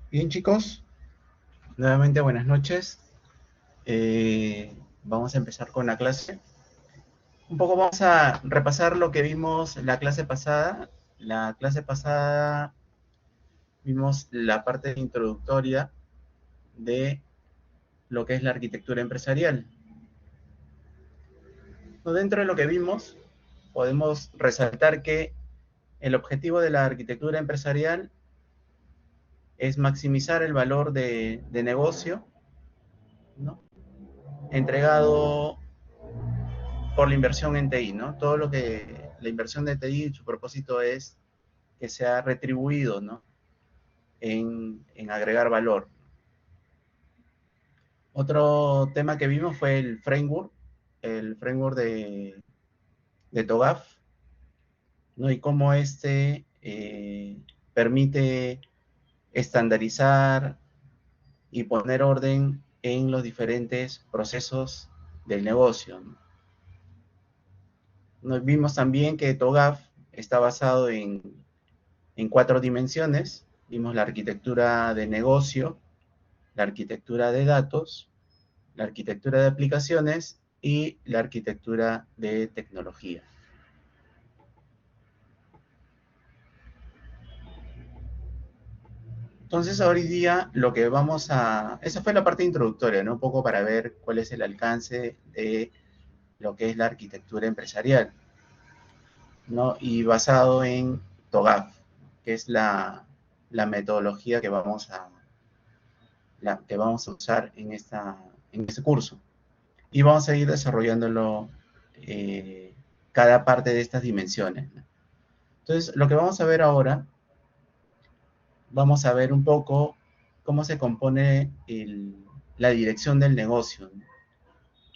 Bien, chicos, nuevamente buenas noches. Vamos a empezar con la clase. Un poco vamos a repasar lo que vimos la clase pasada. La clase pasada vimos la parte introductoria de lo que es la arquitectura empresarial. Dentro de lo que vimos, podemos resaltar que el objetivo de la arquitectura empresarial es maximizar el valor de negocio, ¿no? Entregado por la inversión en TI, ¿no? Todo lo que la inversión de TI, su propósito es que sea retribuido, ¿no? En agregar valor. Otro tema que vimos fue el framework de TOGAF, ¿no? Y cómo este permite estandarizar y poner orden en los diferentes procesos del negocio, ¿no? Nos vimos también que TOGAF está basado en cuatro dimensiones. Vimos la arquitectura de negocio, la arquitectura de datos, la arquitectura de aplicaciones y la arquitectura de tecnología. Entonces, hoy día lo que vamos a... Esa fue la parte introductoria, ¿no? Un poco para ver cuál es el alcance de lo que es la arquitectura empresarial, ¿no? Y basado en TOGAF, que es la metodología que vamos a usar en este curso. Y vamos a ir desarrollándolo cada parte de estas dimensiones, ¿no? Entonces, lo que vamos a ver ahora, vamos a ver un poco cómo se compone la dirección del negocio, ¿no?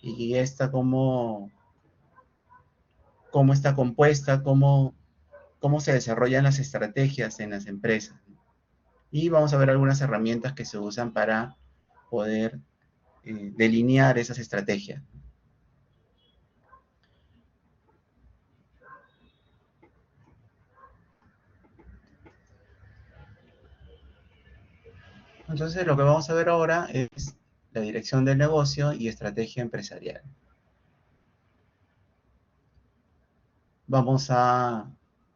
Y esta cómo está compuesta, cómo se desarrollan las estrategias en las empresas, ¿no? Y vamos a ver algunas herramientas que se usan para poder delinear esas estrategias. Entonces, lo que vamos a ver ahora es la dirección del negocio y estrategia empresarial. Vamos a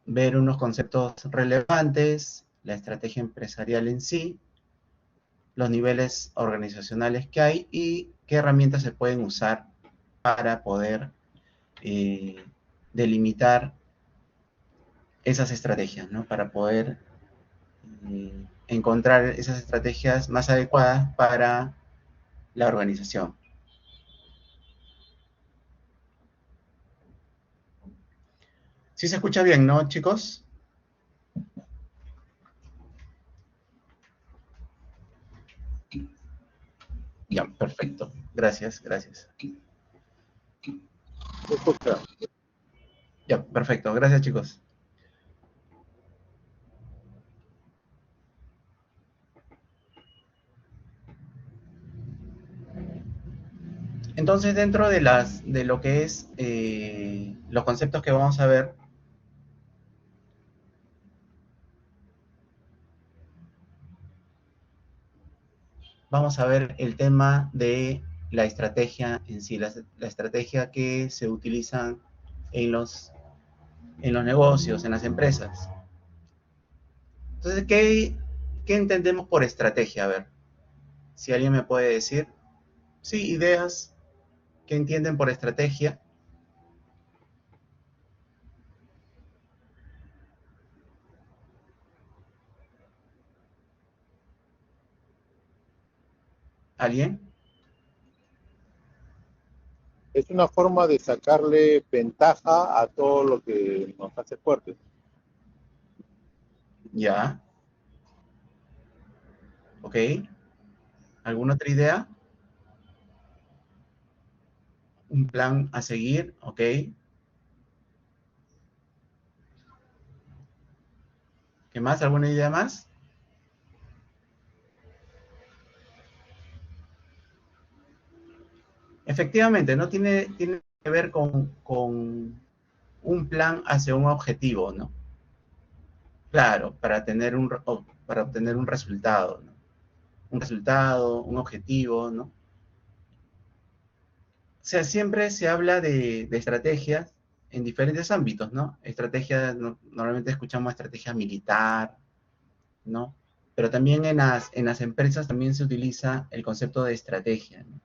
ver unos conceptos relevantes, la estrategia empresarial en sí, los niveles organizacionales que hay y qué herramientas se pueden usar para poder eh, delimitar esas estrategias, ¿no? Para poder encontrar esas estrategias más adecuadas para la organización. ¿Sí se escucha bien, no, chicos? Ya, perfecto. Gracias, gracias. Escucha. Ya, perfecto. Gracias, chicos. Entonces, dentro de lo que es los conceptos que vamos a ver, vamos a ver el tema de la estrategia en sí, la estrategia que se utiliza en en los negocios, en las empresas. Entonces, ¿qué entendemos por estrategia? A ver, si alguien me puede decir. Sí, ideas que entienden por estrategia. ¿Alguien? Es una forma de sacarle ventaja a todo lo que nos hace fuertes. Ya, ok. ¿Alguna otra idea? Un plan a seguir, ok. ¿Qué más? ¿Alguna idea más? Efectivamente, no tiene que ver con un plan hacia un objetivo, ¿no? Claro, para obtener un resultado, ¿no? un resultado, un objetivo, ¿no? O sea, siempre se habla de estrategias en diferentes ámbitos, ¿no? Estrategia, normalmente escuchamos estrategia militar, ¿no? Pero también en las empresas también se utiliza el concepto de estrategia, ¿no?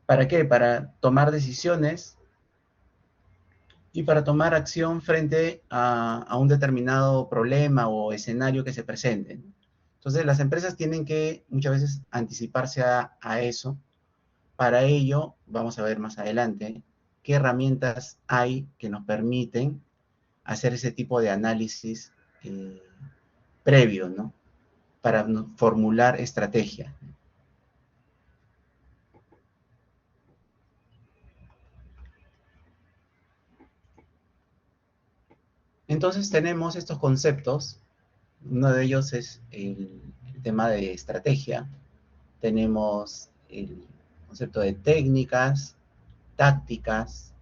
¿Para qué? Para tomar decisiones y para tomar acción frente a un determinado problema o escenario que se presente. Entonces, las empresas tienen que muchas veces anticiparse a eso. Para ello, vamos a ver más adelante qué herramientas hay que nos permiten hacer ese tipo de análisis eh, previo, ¿no? Para formular estrategia. Entonces tenemos estos conceptos. Uno de ellos es el tema de estrategia. Tenemos el concepto de técnicas, tácticas.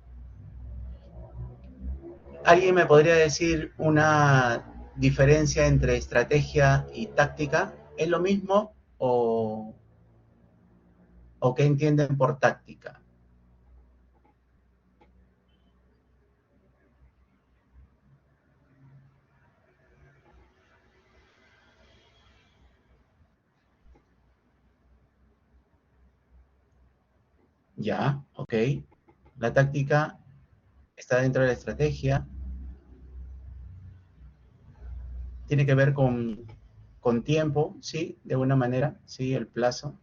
¿Alguien me podría decir una diferencia entre estrategia y táctica? ¿Es lo mismo o qué entienden por táctica? Ya, ok. La táctica está dentro de la estrategia. Tiene que ver con tiempo, ¿sí? De alguna manera, ¿sí? El plazo.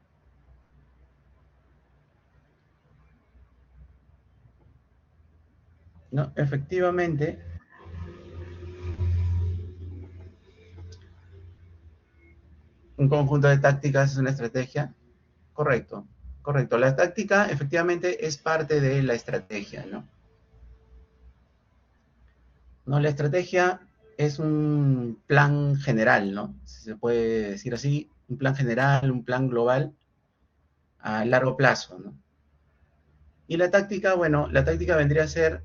No, efectivamente, un conjunto de tácticas es una estrategia. Correcto, correcto. La táctica efectivamente es parte de la estrategia, ¿no? ¿No? La estrategia es un plan general, ¿no? Si se puede decir así, un plan general, un plan global a largo plazo, ¿no? Y la táctica, bueno, la táctica vendría a ser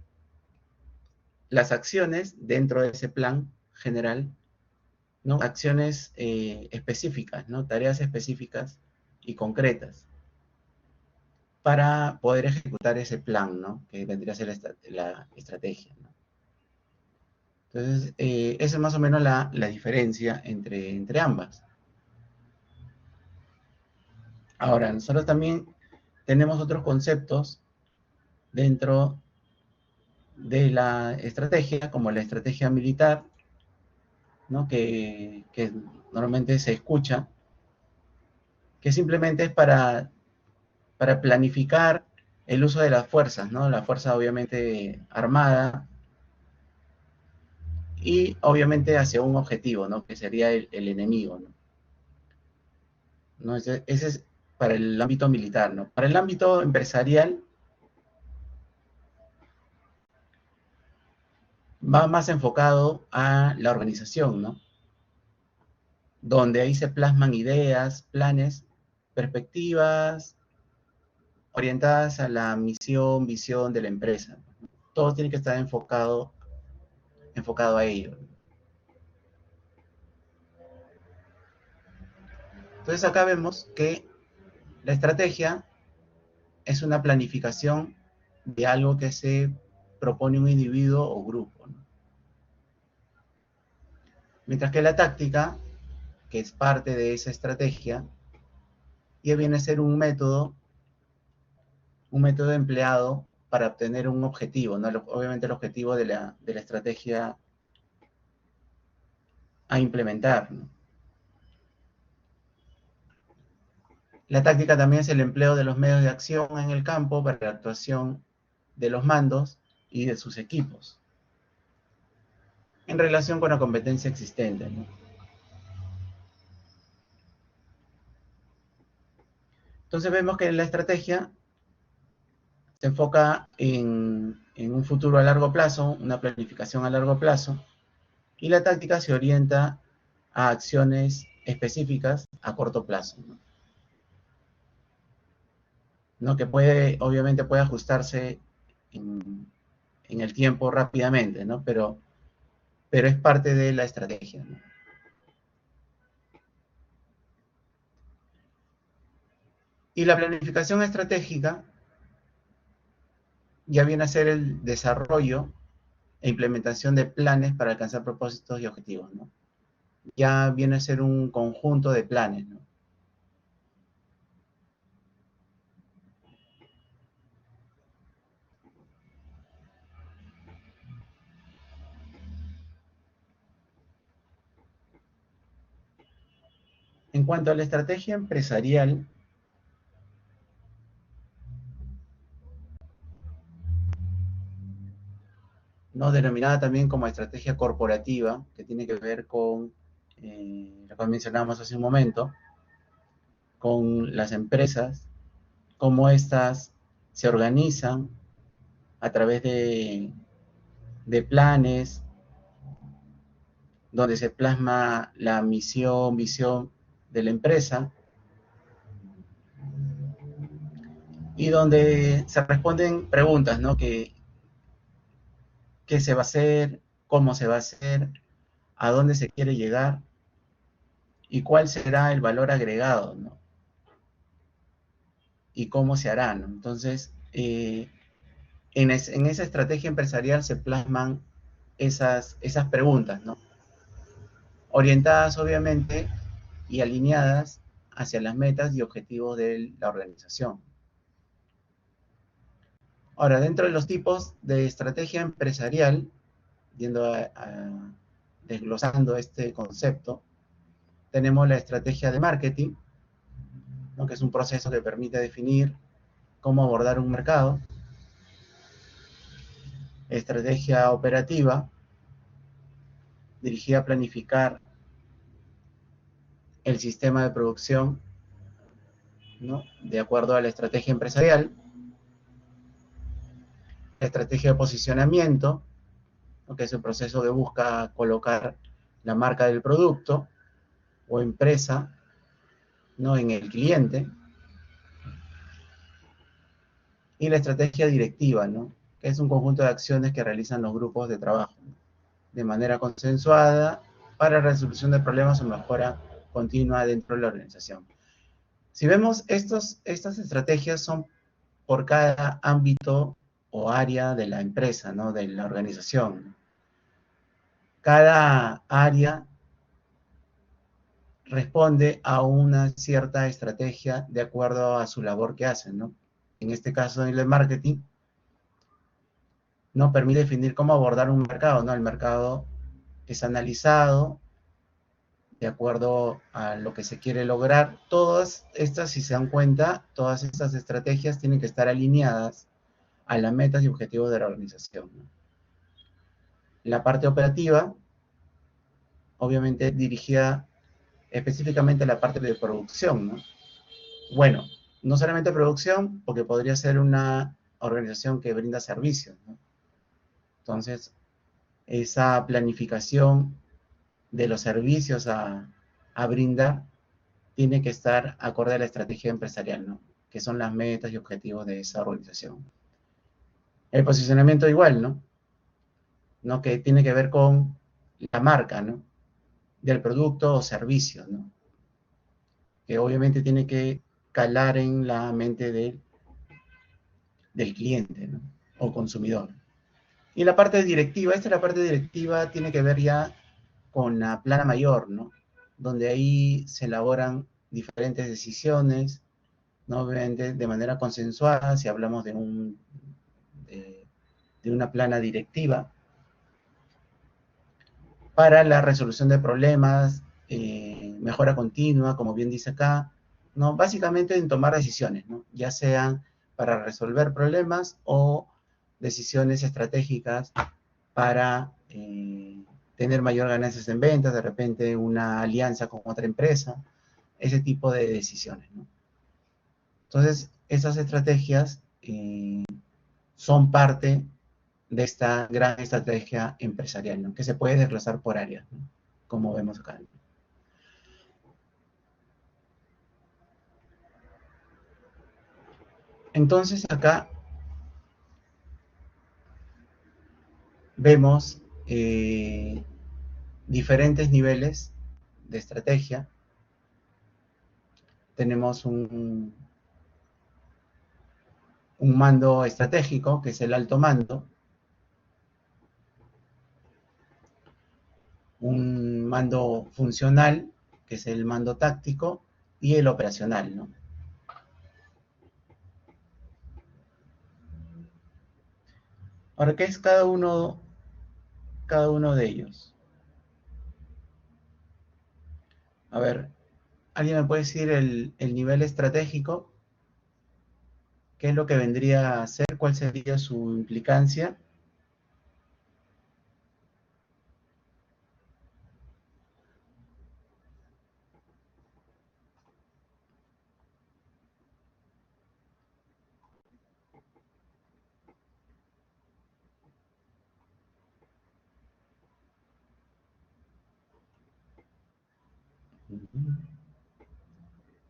las acciones dentro de ese plan general, ¿no? Acciones específicas, ¿no? Tareas específicas y concretas para poder ejecutar ese plan, ¿no? Que vendría a ser la estrategia, ¿no? Entonces, esa es más o menos la diferencia entre ambas. Ahora, nosotros también tenemos otros conceptos dentro de la estrategia, como la estrategia militar, ¿no? Que normalmente se escucha, que simplemente es para planificar el uso de las fuerzas, ¿no? La fuerza obviamente armada y obviamente hacia un objetivo, ¿no? Que sería el enemigo, ¿no? ¿No? Ese es para el ámbito militar, ¿no? Para el ámbito empresarial va más enfocado a la organización, ¿no? Donde ahí se plasman ideas, planes, perspectivas orientadas a la misión, visión de la empresa. Todo tiene que estar enfocado a ello. Entonces acá vemos que la estrategia es una planificación de algo que se propone un individuo o grupo, ¿no? Mientras que la táctica, que es parte de esa estrategia, ya viene a ser un método empleado para obtener un objetivo, ¿no? Obviamente el objetivo de la estrategia a implementar, ¿no? La táctica también es el empleo de los medios de acción en el campo para la actuación de los mandos y de sus equipos en relación con la competencia existente, ¿no? Entonces vemos que la estrategia se enfoca en un futuro a largo plazo, una planificación a largo plazo, y la táctica se orienta a acciones específicas a corto plazo, ¿no? ¿No? Que obviamente puede ajustarse en el tiempo rápidamente, ¿no? Pero es parte de la estrategia, ¿no? Y la planificación estratégica ya viene a ser el desarrollo e implementación de planes para alcanzar propósitos y objetivos, ¿no? Ya viene a ser un conjunto de planes, ¿no? En cuanto a la estrategia empresarial, ¿no? Denominada también como estrategia corporativa, que tiene que ver con lo que mencionábamos hace un momento, con las empresas, cómo éstas se organizan a través de planes, donde se plasma la misión, visión de la empresa, y donde se responden preguntas, ¿no? ¿Qué se va a hacer? ¿Cómo se va a hacer? ¿A dónde se quiere llegar? ¿Y cuál será el valor agregado, ¿no? ¿Y cómo se hará, ¿no? Entonces, en esa estrategia empresarial se plasman esas preguntas, ¿no? Orientadas, obviamente, y alineadas hacia las metas y objetivos de la organización. Ahora, dentro de los tipos de estrategia empresarial, yendo desglosando este concepto, tenemos la estrategia de marketing, ¿no? Que es un proceso que permite definir cómo abordar un mercado. Estrategia operativa, dirigida a planificar el sistema de producción, ¿no? De acuerdo a la estrategia empresarial. La estrategia de posicionamiento, ¿no? Que es el proceso que busca colocar la marca del producto o empresa, ¿no? En el cliente. Y la estrategia directiva, ¿no? Que es un conjunto de acciones que realizan los grupos de trabajo, ¿no? De manera consensuada para la resolución de problemas o mejora continua dentro de la organización. Si vemos, estas estrategias son por cada ámbito o área de la empresa, ¿no? De la organización. Cada área responde a una cierta estrategia de acuerdo a su labor que hacen, ¿no? En este caso, en el marketing, nos permite definir cómo abordar un mercado, ¿no? El mercado es analizado de acuerdo a lo que se quiere lograr. Todas estas, si se dan cuenta, todas estas estrategias tienen que estar alineadas a las metas y objetivos de la organización, ¿no? La parte operativa, obviamente dirigida específicamente a la parte de producción, ¿no? Bueno, no solamente producción, porque podría ser una organización que brinda servicios, ¿no? Entonces, esa planificación de los servicios a brindar tiene que estar acorde a la estrategia empresarial, ¿no? Que son las metas y objetivos de esa organización. El posicionamiento igual, ¿no? ¿No? Que tiene que ver con la marca, ¿no? Del producto o servicio, ¿no? Que obviamente tiene que calar en la mente del cliente, ¿no? O consumidor. Y la parte directiva, la parte directiva tiene que ver ya con la plana mayor, ¿no? Donde ahí se elaboran diferentes decisiones, ¿no? Obviamente de manera consensuada, si hablamos de, de una plana directiva, para la resolución de problemas, mejora continua, como bien dice acá, ¿no? Básicamente en tomar decisiones, ¿no? Ya sean para resolver problemas o decisiones estratégicas para tener mayor ganancias en ventas, de repente una alianza con otra empresa, ese tipo de decisiones, ¿no? Entonces, esas estrategias son parte de esta gran estrategia empresarial, ¿no? Que se puede desglosar por áreas, ¿no? Como vemos acá. Entonces, acá vemos diferentes niveles de estrategia. Tenemos un mando estratégico, que es el alto mando, un mando funcional, que es el mando táctico, y el operacional, ¿no? Ahora, ¿qué es cada uno de ellos? A ver, ¿alguien me puede decir el nivel estratégico? ¿Qué es lo que vendría a ser? ¿Cuál sería su implicancia?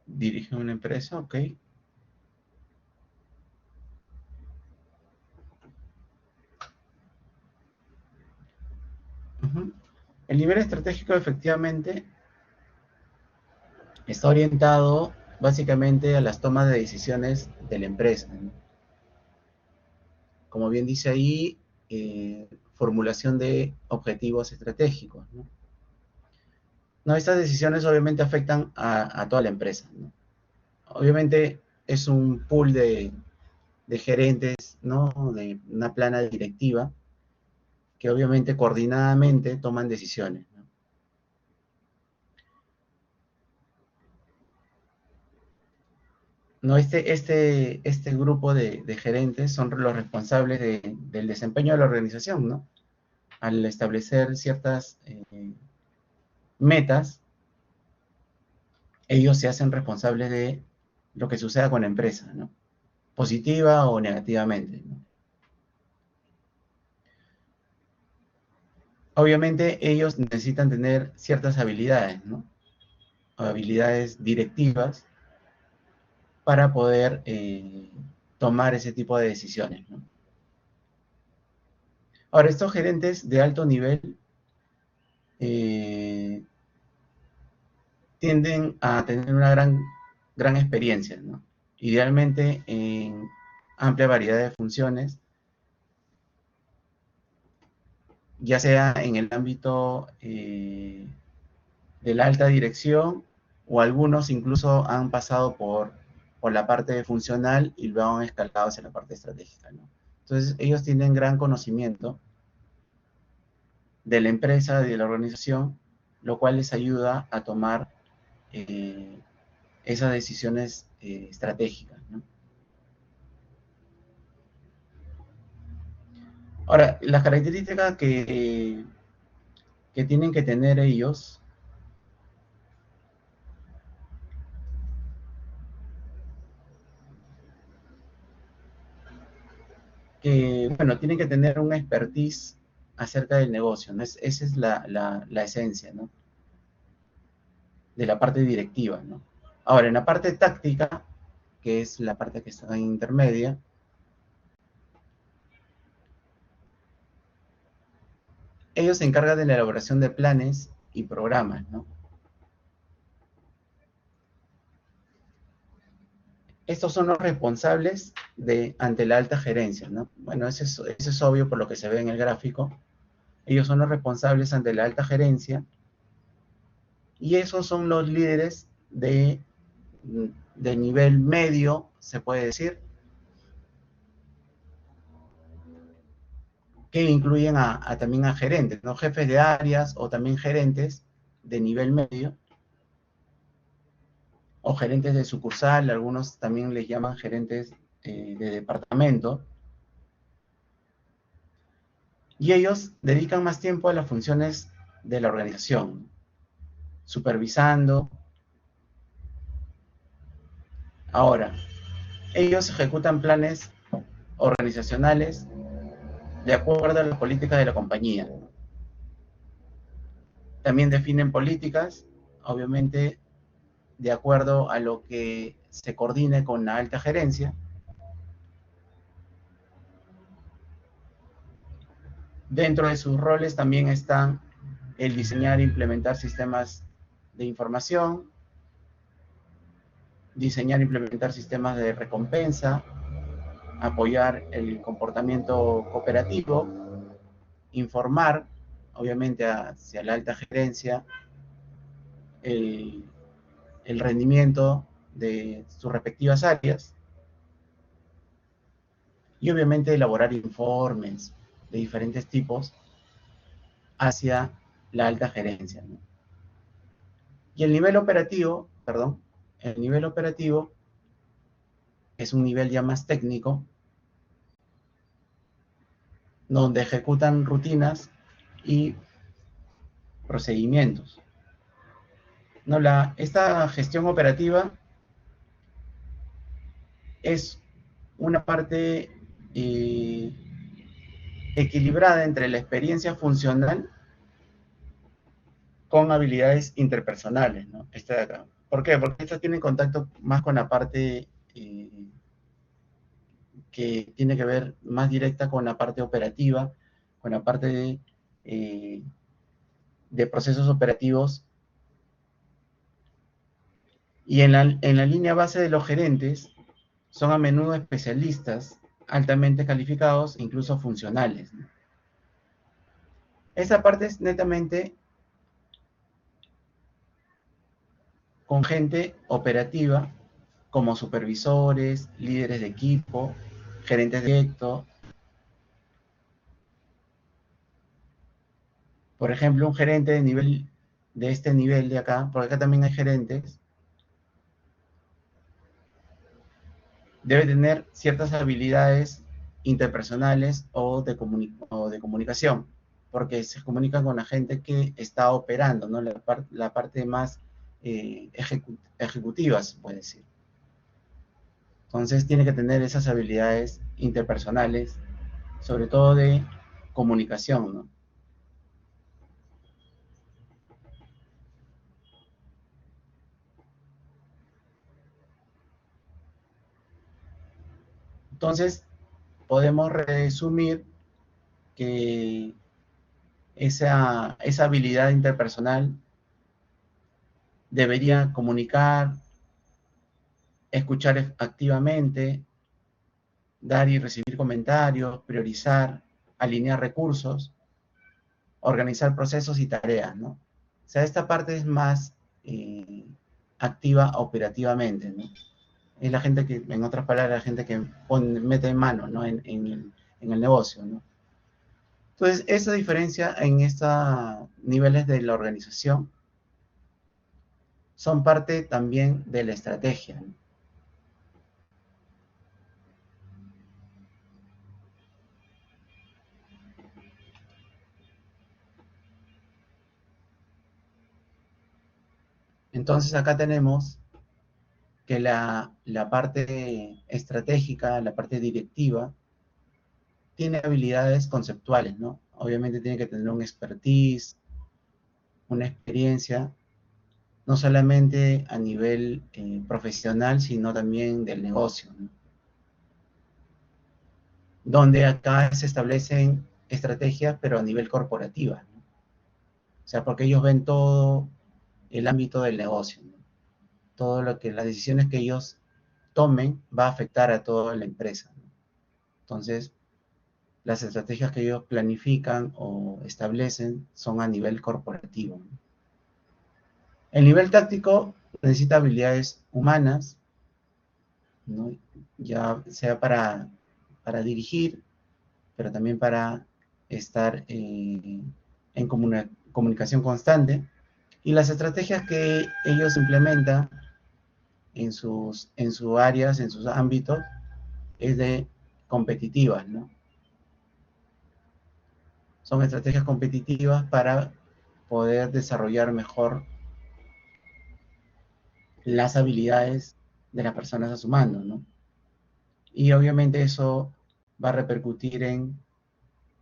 Dirige una empresa, ok. Ujú. El nivel estratégico efectivamente está orientado básicamente a las tomas de decisiones de la empresa, ¿no? Como bien dice ahí, formulación de objetivos estratégicos, ¿no? No, estas decisiones obviamente afectan a toda la empresa, ¿no? Obviamente es un pool de gerentes, ¿no? De una plana directiva que obviamente coordinadamente toman decisiones, ¿no? No, este grupo de gerentes son los responsables del desempeño de la organización, ¿no? Al establecer ciertas metas, ellos se hacen responsables de lo que suceda con la empresa, ¿no? Positiva o negativamente, ¿no? Obviamente ellos necesitan tener ciertas habilidades, ¿no? Habilidades directivas para poder tomar ese tipo de decisiones, ¿no? Ahora, estos gerentes de alto nivel eh, tienden a tener una gran experiencia, ¿no? Idealmente en amplia variedad de funciones, ya sea en el ámbito de la alta dirección o algunos incluso han pasado por la parte funcional y luego han escalado hacia la parte estratégica, ¿no? Entonces ellos tienen gran conocimiento de la empresa y de la organización, lo cual les ayuda a tomar eh, esas decisiones estratégicas, ¿no? Ahora, las características que tienen que tener ellos, que, bueno, tienen que tener una expertise acerca del negocio, ¿no? Esa es la esencia, ¿no? De la parte directiva, ¿no? Ahora, en la parte táctica, que es la parte que está en intermedia, ellos se encargan de la elaboración de planes y programas, ¿no? Estos son los responsables ante la alta gerencia, ¿no? Bueno, eso es obvio por lo que se ve en el gráfico. Ellos son los responsables ante la alta gerencia y esos son los líderes de nivel medio, se puede decir, que incluyen también a gerentes, ¿no? Jefes de áreas o también gerentes de nivel medio o gerentes de sucursal, algunos también les llaman gerentes de departamento, y ellos dedican más tiempo a las funciones de la organización, supervisando. Ahora, ellos ejecutan planes organizacionales de acuerdo a las políticas de la compañía. También definen políticas, obviamente, de acuerdo a lo que se coordine con la alta gerencia. Dentro de sus roles también están el diseñar e implementar sistemas de información, diseñar e implementar sistemas de recompensa, apoyar el comportamiento cooperativo, informar, obviamente, hacia la alta gerencia el, el rendimiento de sus respectivas áreas y obviamente elaborar informes de diferentes tipos hacia la alta gerencia, ¿no? Y el nivel operativo, perdón, el nivel operativo es un nivel ya más técnico, donde ejecutan rutinas y procedimientos. No, esta gestión operativa es una parte eh, equilibrada entre la experiencia funcional con habilidades interpersonales, ¿no? Esta de acá. ¿Por qué? Porque esta tiene contacto más con la parte que tiene que ver más directa con la parte operativa, con la parte de procesos operativos. Y en la línea base de los gerentes son a menudo especialistas altamente calificados, incluso funcionales, ¿no? Esa parte es netamente con gente operativa, como supervisores, líderes de equipo, gerentes directos. Por ejemplo, un gerente de este nivel de acá, porque acá también hay gerentes, debe tener ciertas habilidades interpersonales o de comunicación, porque se comunica con la gente que está operando, ¿no? La parte más ejecutiva, se puede decir. Entonces tiene que tener esas habilidades interpersonales, sobre todo de comunicación, ¿no? Entonces podemos resumir que esa habilidad interpersonal debería comunicar, escuchar activamente, dar y recibir comentarios, priorizar, alinear recursos, organizar procesos y tareas, ¿no? O sea, esta parte es más activa operativamente, ¿no? Es la gente que, en otras palabras, la gente que mete mano, ¿no? En el negocio, ¿no? Entonces, esa diferencia en estos niveles de la organización son parte también de la estrategia, ¿no? Entonces, acá tenemos que la parte estratégica, la parte directiva, tiene habilidades conceptuales, ¿no? Obviamente tiene que tener un expertise, una experiencia, no solamente a nivel profesional, sino también del negocio, ¿no? Donde acá se establecen estrategias, pero a nivel corporativa, ¿no? O sea, porque ellos ven todo el ámbito del negocio, ¿no? Todo lo que las decisiones que ellos tomen va a afectar a toda la empresa, ¿no? Entonces, las estrategias que ellos planifican o establecen son a nivel corporativo, ¿no? El nivel táctico necesita habilidades humanas, ¿no? Ya sea para dirigir, pero también para estar en comunicación constante. Y las estrategias que ellos implementan en sus áreas, en sus ámbitos, es de competitivas, ¿no? Son estrategias competitivas para poder desarrollar mejor las habilidades de las personas a su mando, ¿no? Y obviamente eso va a repercutir en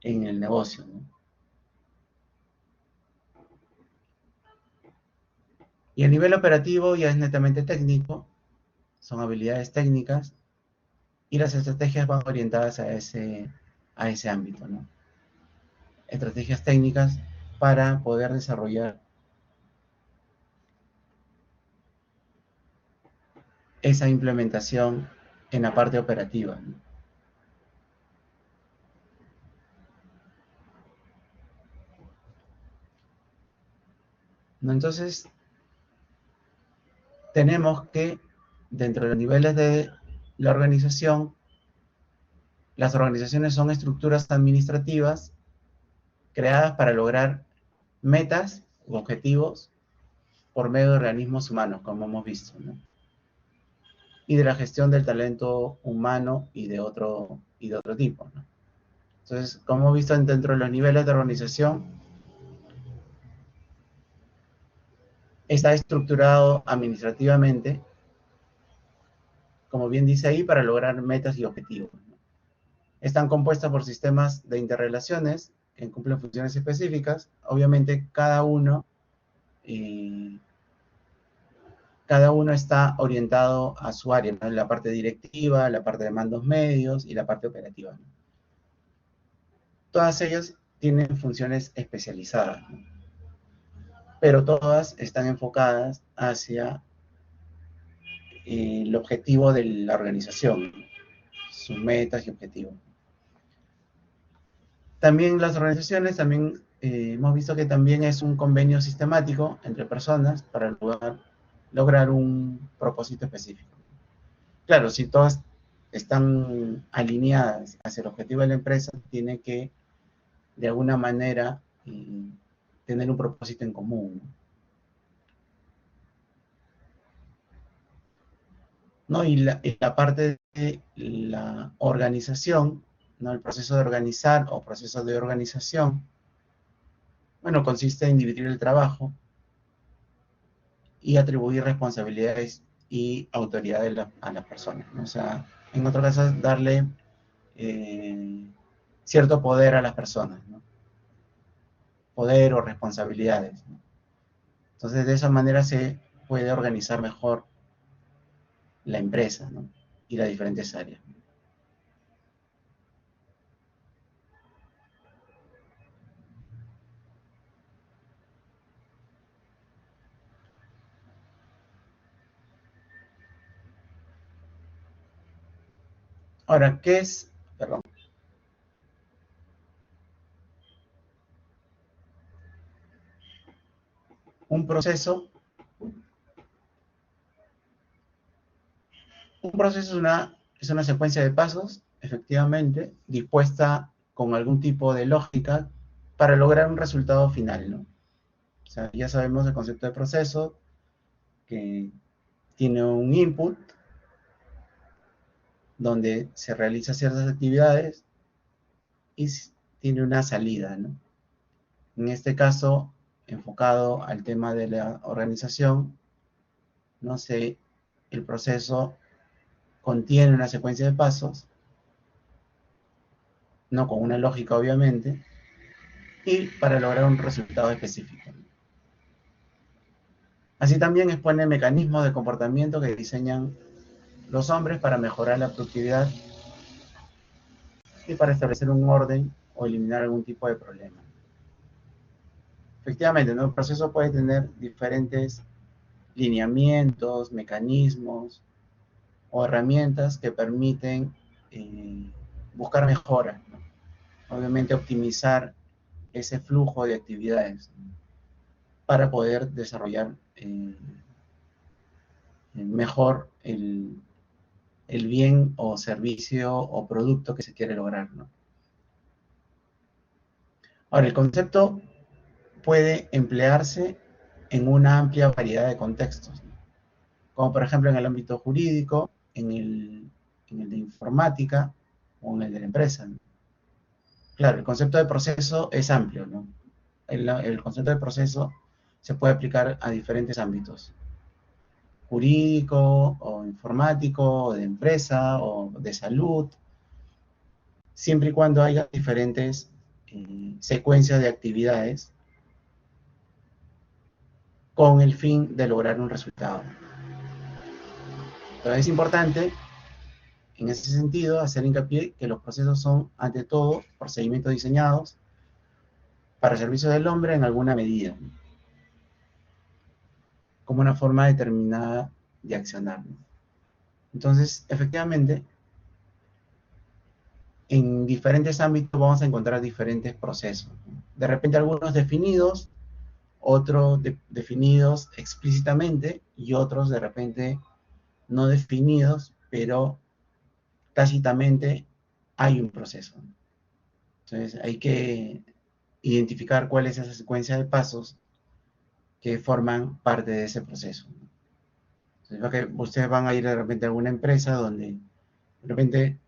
el negocio, ¿no? Y a nivel operativo ya es netamente técnico, son habilidades técnicas y las estrategias van orientadas a ese ámbito, ¿no? Estrategias técnicas para poder desarrollar esa implementación en la parte operativa, ¿no? ¿no? Entonces, tenemos que, dentro de los niveles de la organización, las organizaciones son estructuras administrativas creadas para lograr metas u objetivos por medio de organismos humanos, como hemos visto, ¿no? Y de la gestión del talento humano y de otro tipo, ¿no? Entonces, como hemos visto dentro de los niveles de organización, está estructurado administrativamente, como bien dice ahí, para lograr metas y objetivos, ¿no? Están compuestas por sistemas de interrelaciones que cumplen funciones específicas. Obviamente, eh, cada uno está orientado a su área, ¿no? La parte directiva, la parte de mandos medios y la parte operativa, ¿no? Todas ellas tienen funciones especializadas, ¿no? Pero todas están enfocadas hacia el objetivo de la organización, ¿no? Sus metas y objetivos. También las organizaciones, también hemos visto que también es un convenio sistemático entre personas para lograr un propósito específico. Claro, si todas están alineadas hacia el objetivo de la empresa, tiene que, de alguna manera, tener un propósito en común, ¿no? Y la parte de la organización, ¿no? El proceso de organizar o proceso de organización, bueno, consiste en dividir el trabajo y atribuir responsabilidades y autoridades a las personas, ¿no? O sea, en otro caso, darle eh, cierto poder a las personas, ¿no? Poder o responsabilidades, ¿no? Entonces, de esa manera se puede organizar mejor la empresa, ¿no? Y las diferentes áreas. Ahora, ¿qué es? Perdón. Un proceso. Un proceso es una secuencia de pasos, efectivamente, dispuesta con algún tipo de lógica para lograr un resultado final, ¿no? O sea, ya sabemos el concepto de proceso, que tiene un input donde se realizan ciertas actividades y tiene una salida, ¿no? En este caso, enfocado al tema de la organización, no sé, el proceso contiene una secuencia de pasos, no con una lógica obviamente, y para lograr un resultado específico. Así también expone mecanismos de comportamiento que diseñan los hombres para mejorar la productividad y para establecer un orden o eliminar algún tipo de problema. Efectivamente, ¿no? El proceso puede tener diferentes lineamientos, mecanismos o herramientas que permiten buscar mejoras, ¿no? Obviamente optimizar ese flujo de actividades, ¿no? Para poder desarrollar mejor el bien o servicio o producto que se quiere lograr, ¿no? Ahora, el concepto puede emplearse en una amplia variedad de contextos, ¿no? Como por ejemplo en el ámbito jurídico, en el de informática o en el de la empresa, ¿no? Claro, el concepto de proceso es amplio, ¿no? El concepto de proceso se puede aplicar a diferentes ámbitos, jurídico o informático, o de empresa o de salud, siempre y cuando haya diferentes secuencias de actividades con el fin de lograr un resultado. Entonces es importante, en ese sentido, hacer hincapié que los procesos son, ante todo, procedimientos diseñados para el servicio del hombre en alguna medida, ¿no? Como una forma determinada de accionar, ¿no? Entonces, efectivamente, en diferentes ámbitos vamos a encontrar diferentes procesos, ¿no? De repente algunos definidos, otros definidos explícitamente y otros de repente no definidos, pero tácitamente hay un proceso. Entonces hay que identificar cuál es esa secuencia de pasos que forman parte de ese proceso. Entonces, ustedes van a ir de repente a alguna empresa donde de repente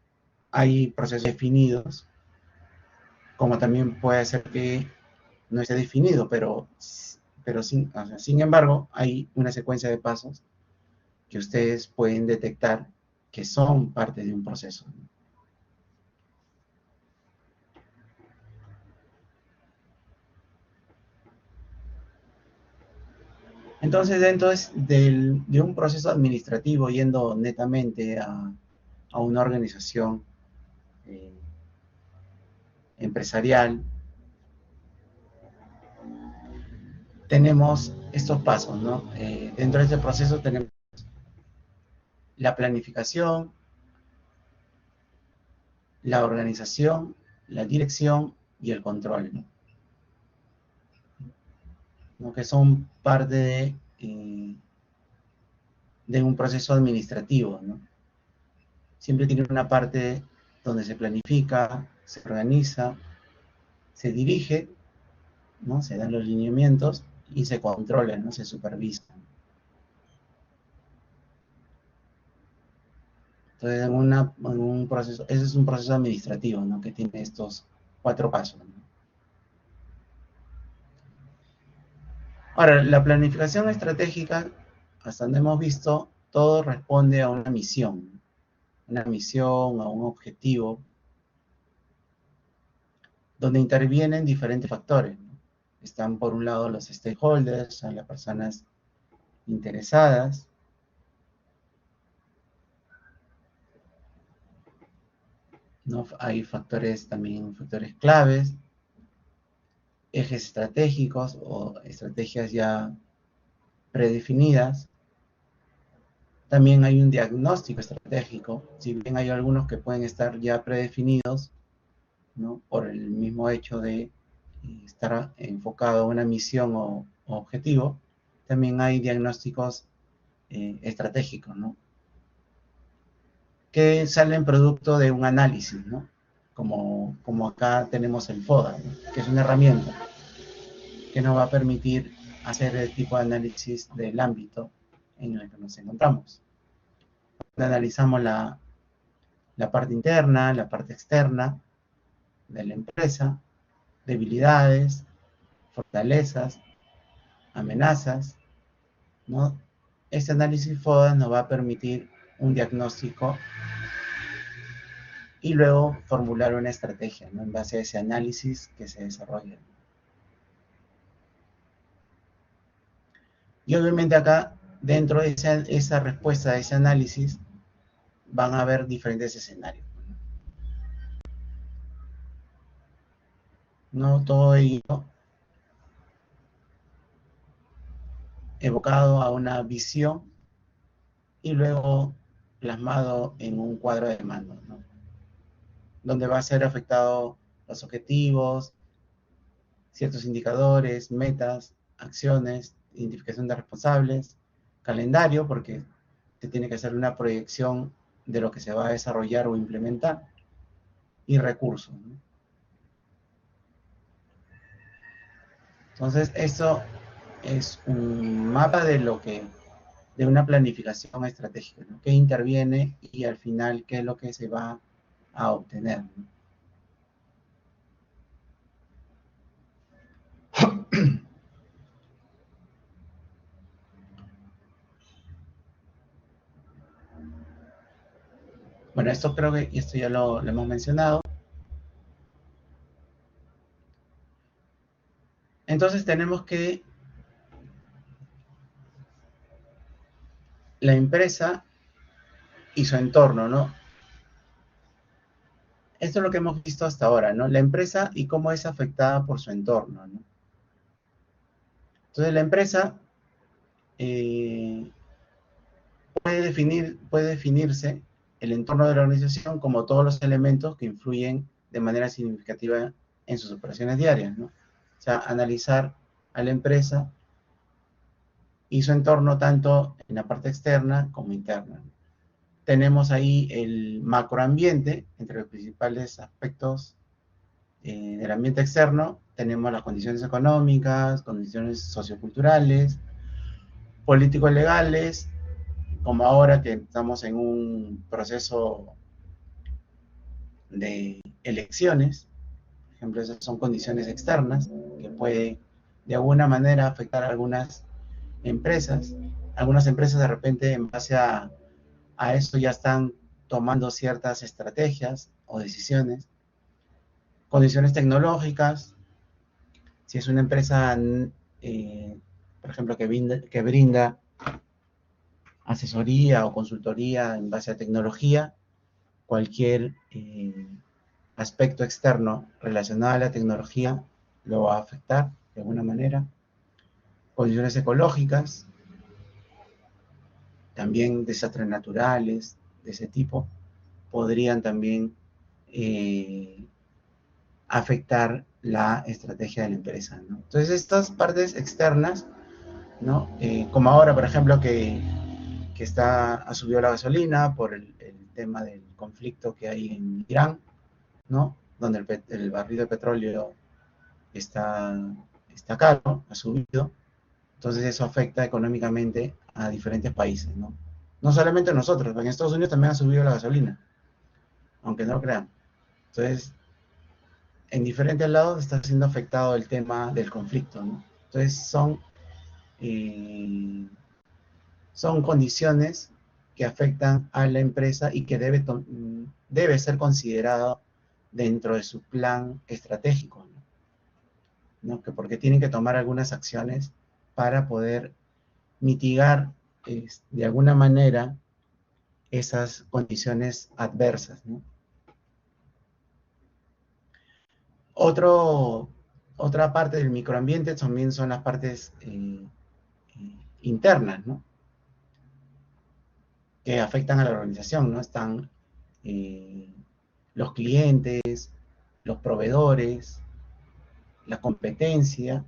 hay procesos definidos, como también puede ser que no esté definido, pero sin embargo hay una secuencia de pasos que ustedes pueden detectar que son parte de un proceso. Entonces, dentro de un proceso administrativo, yendo netamente a una organización eh, empresarial, tenemos estos pasos, ¿no? Dentro de este proceso tenemos la planificación, la organización, la dirección y el control, ¿no? ¿No? Que son parte de un proceso administrativo, ¿no? Siempre tiene una parte donde se planifica, se organiza, se dirige, ¿no? Se dan los lineamientos y se controla, ¿no? Se supervisa. Entonces, en un proceso, ese es un proceso administrativo, ¿no? Que tiene estos 4 pasos, ¿no? Ahora, la planificación estratégica, hasta donde hemos visto, todo responde a una misión, a un objetivo, donde intervienen diferentes factores, ¿no? Están por un lado los stakeholders, son las personas interesadas, ¿no? Hay factores también, factores claves, ejes estratégicos o estrategias ya predefinidas. También hay un diagnóstico estratégico, si bien hay algunos que pueden estar ya predefinidos, ¿no? Por el mismo hecho de estar enfocado a una misión o objetivo, también hay diagnósticos estratégicos, ¿no? Que salen producto de un análisis, ¿no? Como acá tenemos el FODA, ¿no? Que es una herramienta que nos va a permitir hacer el tipo de análisis del ámbito en el que nos encontramos. Analizamos la parte interna, la parte externa de la empresa, debilidades, fortalezas, amenazas, ¿no? Este análisis FODA nos va a permitir un diagnóstico y luego formular una estrategia, ¿no? En base a ese análisis que se desarrolla. Y obviamente acá, dentro de esa respuesta a ese análisis, van a haber diferentes escenarios, ¿no? Todo ello evocado a una visión y luego plasmado en un cuadro de mando, ¿no? Donde va a ser afectado los objetivos, ciertos indicadores, metas, acciones, identificación de responsables, calendario, porque se tiene que hacer una proyección de lo que se va a desarrollar o implementar, y recursos, ¿no? Entonces, eso es un mapa de una planificación estratégica, ¿no? Que interviene y al final qué es lo que se va a obtener, ¿no? Bueno, esto creo que esto ya lo hemos mencionado. Entonces tenemos que la empresa y su entorno, ¿no? Esto es lo que hemos visto hasta ahora, ¿no? La empresa y cómo es afectada por su entorno, ¿no? Entonces la empresa eh, puede definirse el entorno de la organización como todos los elementos que influyen de manera significativa en sus operaciones diarias, ¿no? O sea, analizar a la empresa y su entorno tanto en la parte externa como interna. Tenemos ahí el macroambiente, entre los principales aspectos del ambiente externo, tenemos las condiciones económicas, condiciones socioculturales, políticos legales, como ahora que estamos en un proceso de elecciones, por ejemplo, esas son condiciones externas que puede de alguna manera afectar a algunas empresas. Algunas empresas de repente en base a esto ya están tomando ciertas estrategias o decisiones. Condiciones tecnológicas, si es una empresa, por ejemplo, que brinda asesoría o consultoría en base a tecnología, cualquier aspecto externo relacionado a la tecnología lo va a afectar de alguna manera. Condiciones ecológicas, también desastres naturales de ese tipo, podrían también eh, afectar la estrategia de la empresa, ¿no? Entonces, estas partes externas, ¿no? Como ahora, por ejemplo, que ha subido la gasolina por el tema del conflicto que hay en Irán, ¿no? Donde el barril de petróleo está, está caro, ha subido. Entonces eso afecta económicamente a diferentes países, ¿no? No solamente nosotros, en Estados Unidos también ha subido la gasolina, aunque no lo crean. Entonces, en diferentes lados está siendo afectado el tema del conflicto, ¿no? Entonces eh, son condiciones que afectan a la empresa y que debe ser considerado dentro de su plan estratégico, ¿no? Porque tienen que tomar algunas acciones para poder mitigar de alguna manera esas condiciones adversas, ¿no? Otro, Otra parte del microambiente también son las partes internas, ¿no? Que afectan a la organización, ¿no? Están eh, los clientes, los proveedores, la competencia,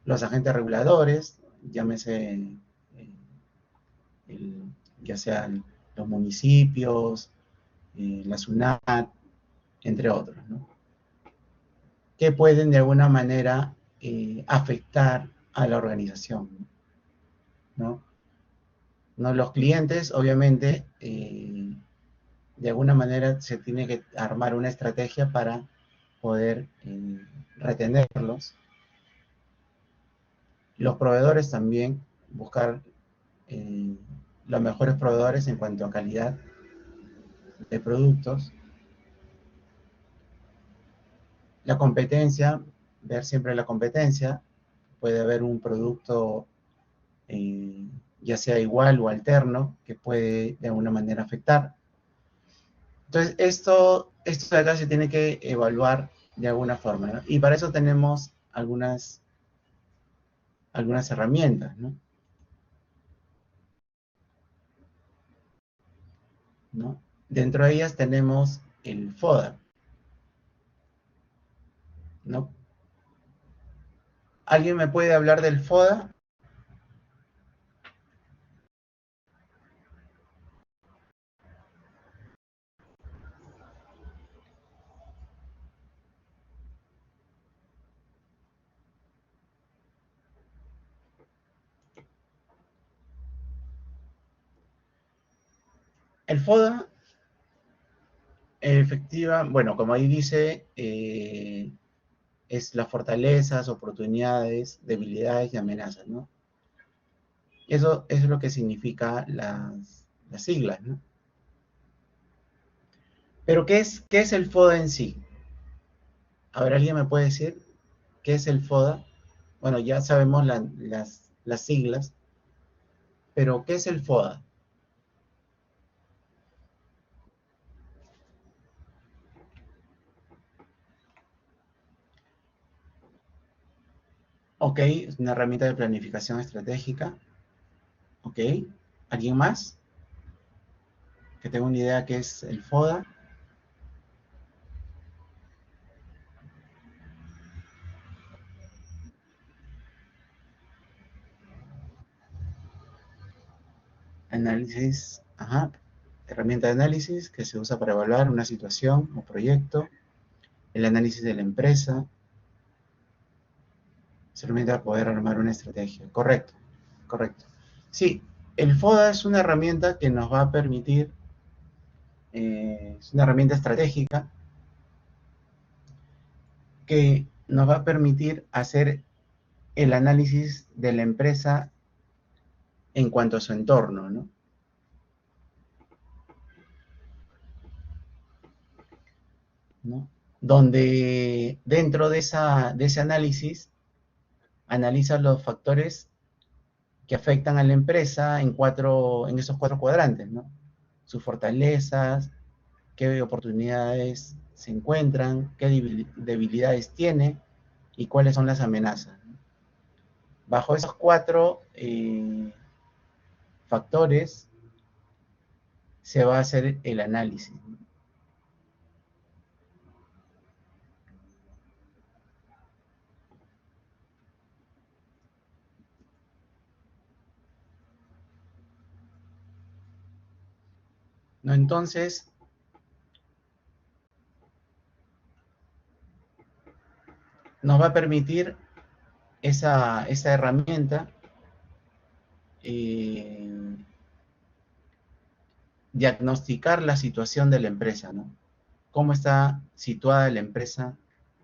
los agentes reguladores, llámese el, ya sean los municipios, la SUNAT, entre otros, ¿no? Que pueden de alguna manera afectar a la organización, ¿no? ¿No? Los clientes, obviamente, de alguna manera se tiene que armar una estrategia para poder retenerlos. Los proveedores también, buscar eh, los mejores proveedores en cuanto a calidad de productos. La competencia, ver siempre la competencia. Puede haber un producto ya sea igual o alterno que puede de alguna manera afectar. Entonces, esto de acá se tiene que evaluar de alguna forma, ¿no? Y para eso tenemos algunas herramientas, ¿no? ¿No? Dentro de ellas tenemos el FODA, ¿no? ¿Alguien me puede hablar del FODA? El FODA, bueno, como ahí dice, es las fortalezas, oportunidades, debilidades y amenazas, ¿no? Eso es lo que significa las siglas, ¿no? Pero qué es el FODA en sí? A ver, ¿alguien me puede decir qué es el FODA? Bueno, ya sabemos las siglas, pero ¿qué es el FODA? Ok, es una herramienta de planificación estratégica. Ok, ¿alguien más que tenga una idea qué es el FODA? Análisis, ajá, herramienta de análisis que se usa para evaluar una situación o proyecto, el análisis de la empresa, se herramienta para poder armar una estrategia. Correcto, correcto. Sí, el FODA es una herramienta que nos va a permitir, es una herramienta estratégica que nos va a permitir hacer el análisis de la empresa en cuanto a su entorno, ¿no? ¿No? Donde dentro de ese análisis analiza los factores que afectan a la empresa en esos cuatro cuadrantes, ¿no? Sus fortalezas, qué oportunidades se encuentran, qué debilidades tiene y cuáles son las amenazas. Bajo esos cuatro factores se va a hacer el análisis. ¿No? Entonces, nos va a permitir esa herramienta eh, diagnosticar la situación de la empresa, ¿no? Cómo está situada la empresa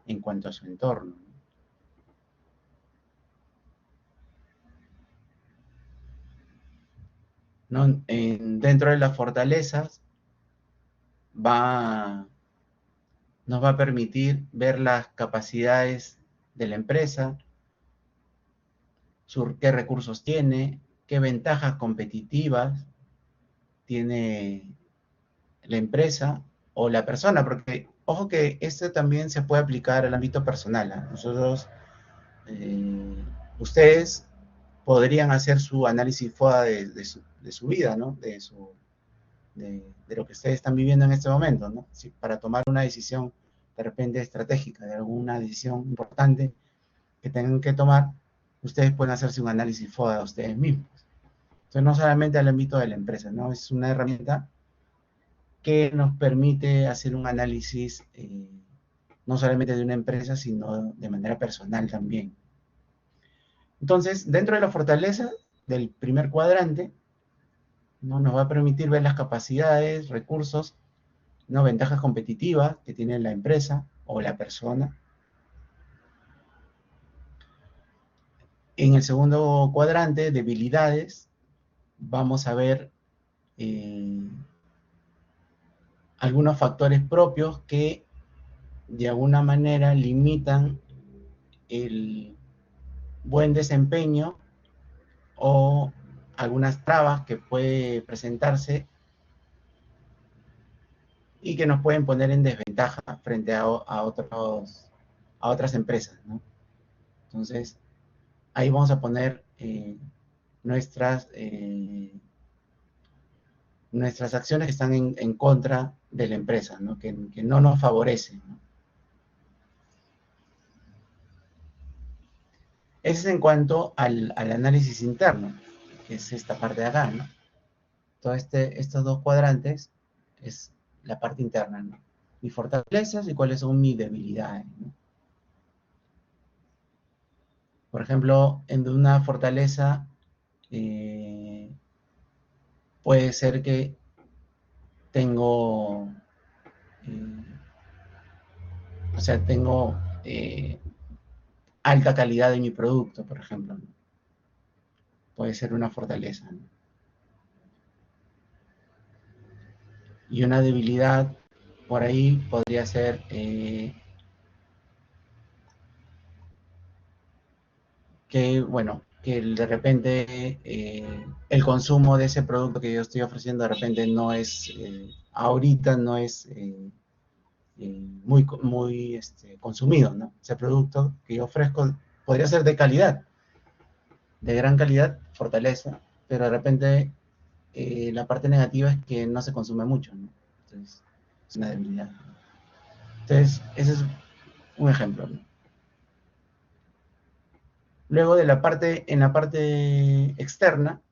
en cuanto a su entorno. ¿No? Dentro de las fortalezas va, nos va a permitir ver las capacidades de la empresa, qué recursos tiene, qué ventajas competitivas tiene la empresa o la persona, porque ojo que esto también se puede aplicar al ámbito personal, ¿eh? Nosotros, ustedes podrían hacer su análisis FODA de su vida, ¿no? De lo que ustedes están viviendo en este momento, ¿no? Si, para tomar una decisión de repente estratégica, de alguna decisión importante que tengan que tomar, ustedes pueden hacerse un análisis FODA de ustedes mismos. Entonces, no solamente al ámbito de la empresa, ¿no? Es una herramienta que nos permite hacer un análisis no solamente de una empresa, sino de manera personal también. Entonces, dentro de la fortaleza del primer cuadrante, ¿no? Nos va a permitir ver las capacidades, recursos, ¿no? Ventajas competitivas que tiene la empresa o la persona. En el segundo cuadrante, debilidades, vamos a ver algunos factores propios que de alguna manera limitan el buen desempeño o algunas trabas que puede presentarse y que nos pueden poner en desventaja frente a otras empresas, ¿no? Entonces, ahí vamos a poner nuestras, nuestras acciones que están en contra de la empresa, ¿no? Que no nos favorecen, ¿no? Ese es en cuanto al análisis interno, que es esta parte de acá, ¿no? Todos estos dos cuadrantes es la parte interna, ¿no? Mis fortalezas y cuáles son mis debilidades, ¿no? Por ejemplo, en una fortaleza puede ser que tengo, eh, o sea, tengo alta calidad de mi producto, por ejemplo, ¿no? Puede ser una fortaleza, ¿no? Y una debilidad por ahí podría ser que, bueno, que de repente el consumo de ese producto que yo estoy ofreciendo de repente no es, ahorita no es muy consumido, ¿no? Ese producto que yo ofrezco podría ser de calidad, de gran calidad, fortaleza, pero de repente la parte negativa es que no se consume mucho, ¿no? Entonces, es una debilidad. Entonces, ese es un ejemplo, ¿no? Luego de la parte, en la parte externa,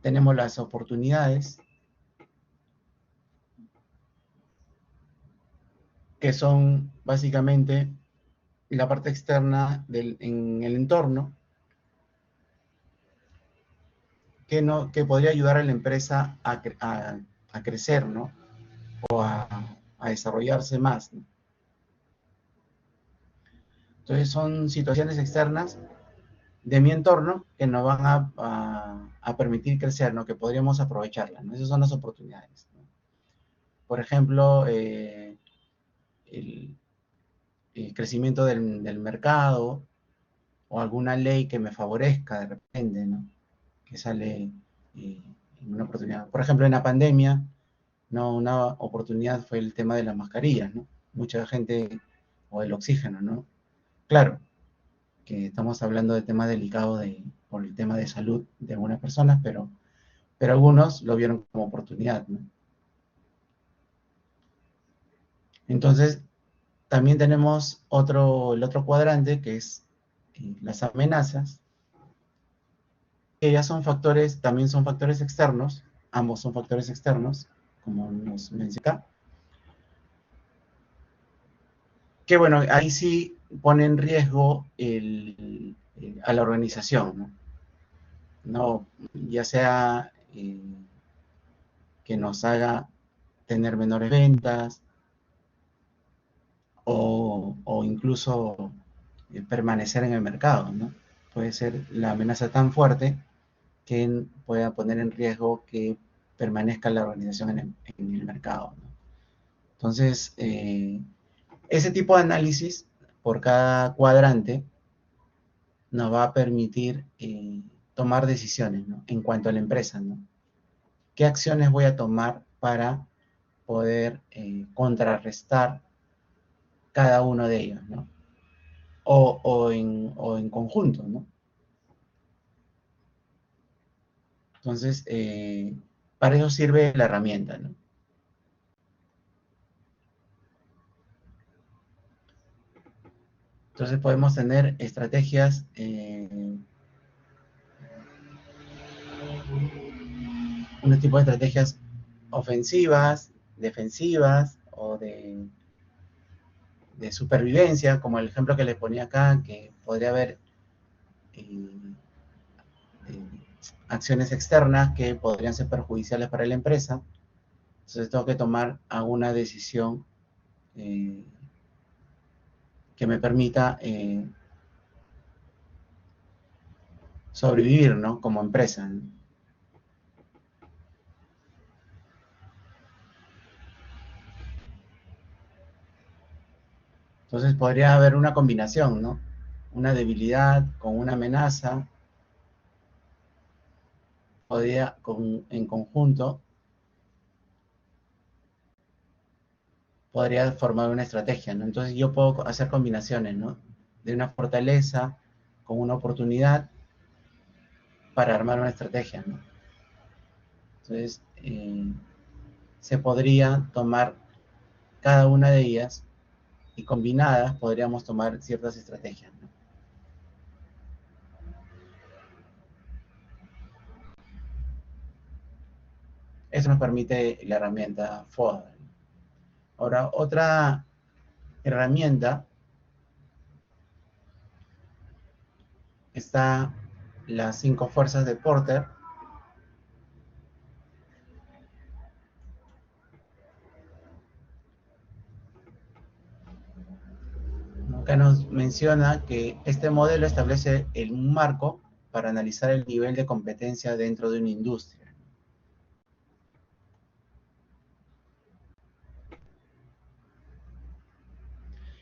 tenemos las oportunidades, que son básicamente la parte externa en el entorno, que podría ayudar a la empresa a crecer, ¿no? O a desarrollarse más, ¿no? Entonces son situaciones externas de mi entorno que nos van a permitir crecer, ¿no? Que podríamos aprovecharlas, ¿no? Esas son las oportunidades, ¿no? Por ejemplo, el, el crecimiento del mercado o alguna ley que me favorezca de repente, ¿no? Que sale eh, en una oportunidad. Por ejemplo, en la pandemia, no, una oportunidad fue el tema de las mascarillas, ¿no? Mucha gente, o el oxígeno, ¿no? Claro, que estamos hablando de temas delicados por el tema de salud de algunas personas, pero algunos lo vieron como oportunidad, ¿no? Entonces, también tenemos el otro cuadrante que es las amenazas, que ya son factores, también son factores externos, ambos son factores externos, como nos menciona acá, que bueno, ahí sí pone en riesgo a la organización, ¿no? No, ya sea que nos haga tener menores ventas o incluso permanecer en el mercado, ¿no? Puede ser la amenaza tan fuerte que pueda poner en riesgo que permanezca la organización en el mercado, ¿no? Entonces, ese tipo de análisis por cada cuadrante nos va a permitir tomar decisiones, ¿no? En cuanto a la empresa, ¿no? ¿Qué acciones voy a tomar para poder contrarrestar cada uno de ellos, ¿no? O en conjunto, ¿no? Entonces, para eso sirve la herramienta, ¿no? Entonces podemos tener estrategias, un tipo de estrategias ofensivas, defensivas o de supervivencia, como el ejemplo que les ponía acá, que podría haber eh, eh, acciones externas que podrían ser perjudiciales para la empresa. Entonces tengo que tomar alguna decisión eh, que me permita sobrevivir, ¿no? Como empresa, ¿no? Entonces podría haber una combinación, ¿no? Una debilidad con una amenaza, podría en conjunto, podría formar una estrategia, ¿no? Entonces yo puedo hacer combinaciones, ¿no? De una fortaleza con una oportunidad para armar una estrategia, ¿no? Entonces se podría tomar cada una de ellas y combinadas podríamos tomar ciertas estrategias, ¿no? Eso nos permite la herramienta FODA. Ahora, otra herramienta está las 5 fuerzas de Porter. Acá nos menciona que este modelo establece un marco para analizar el nivel de competencia dentro de una industria.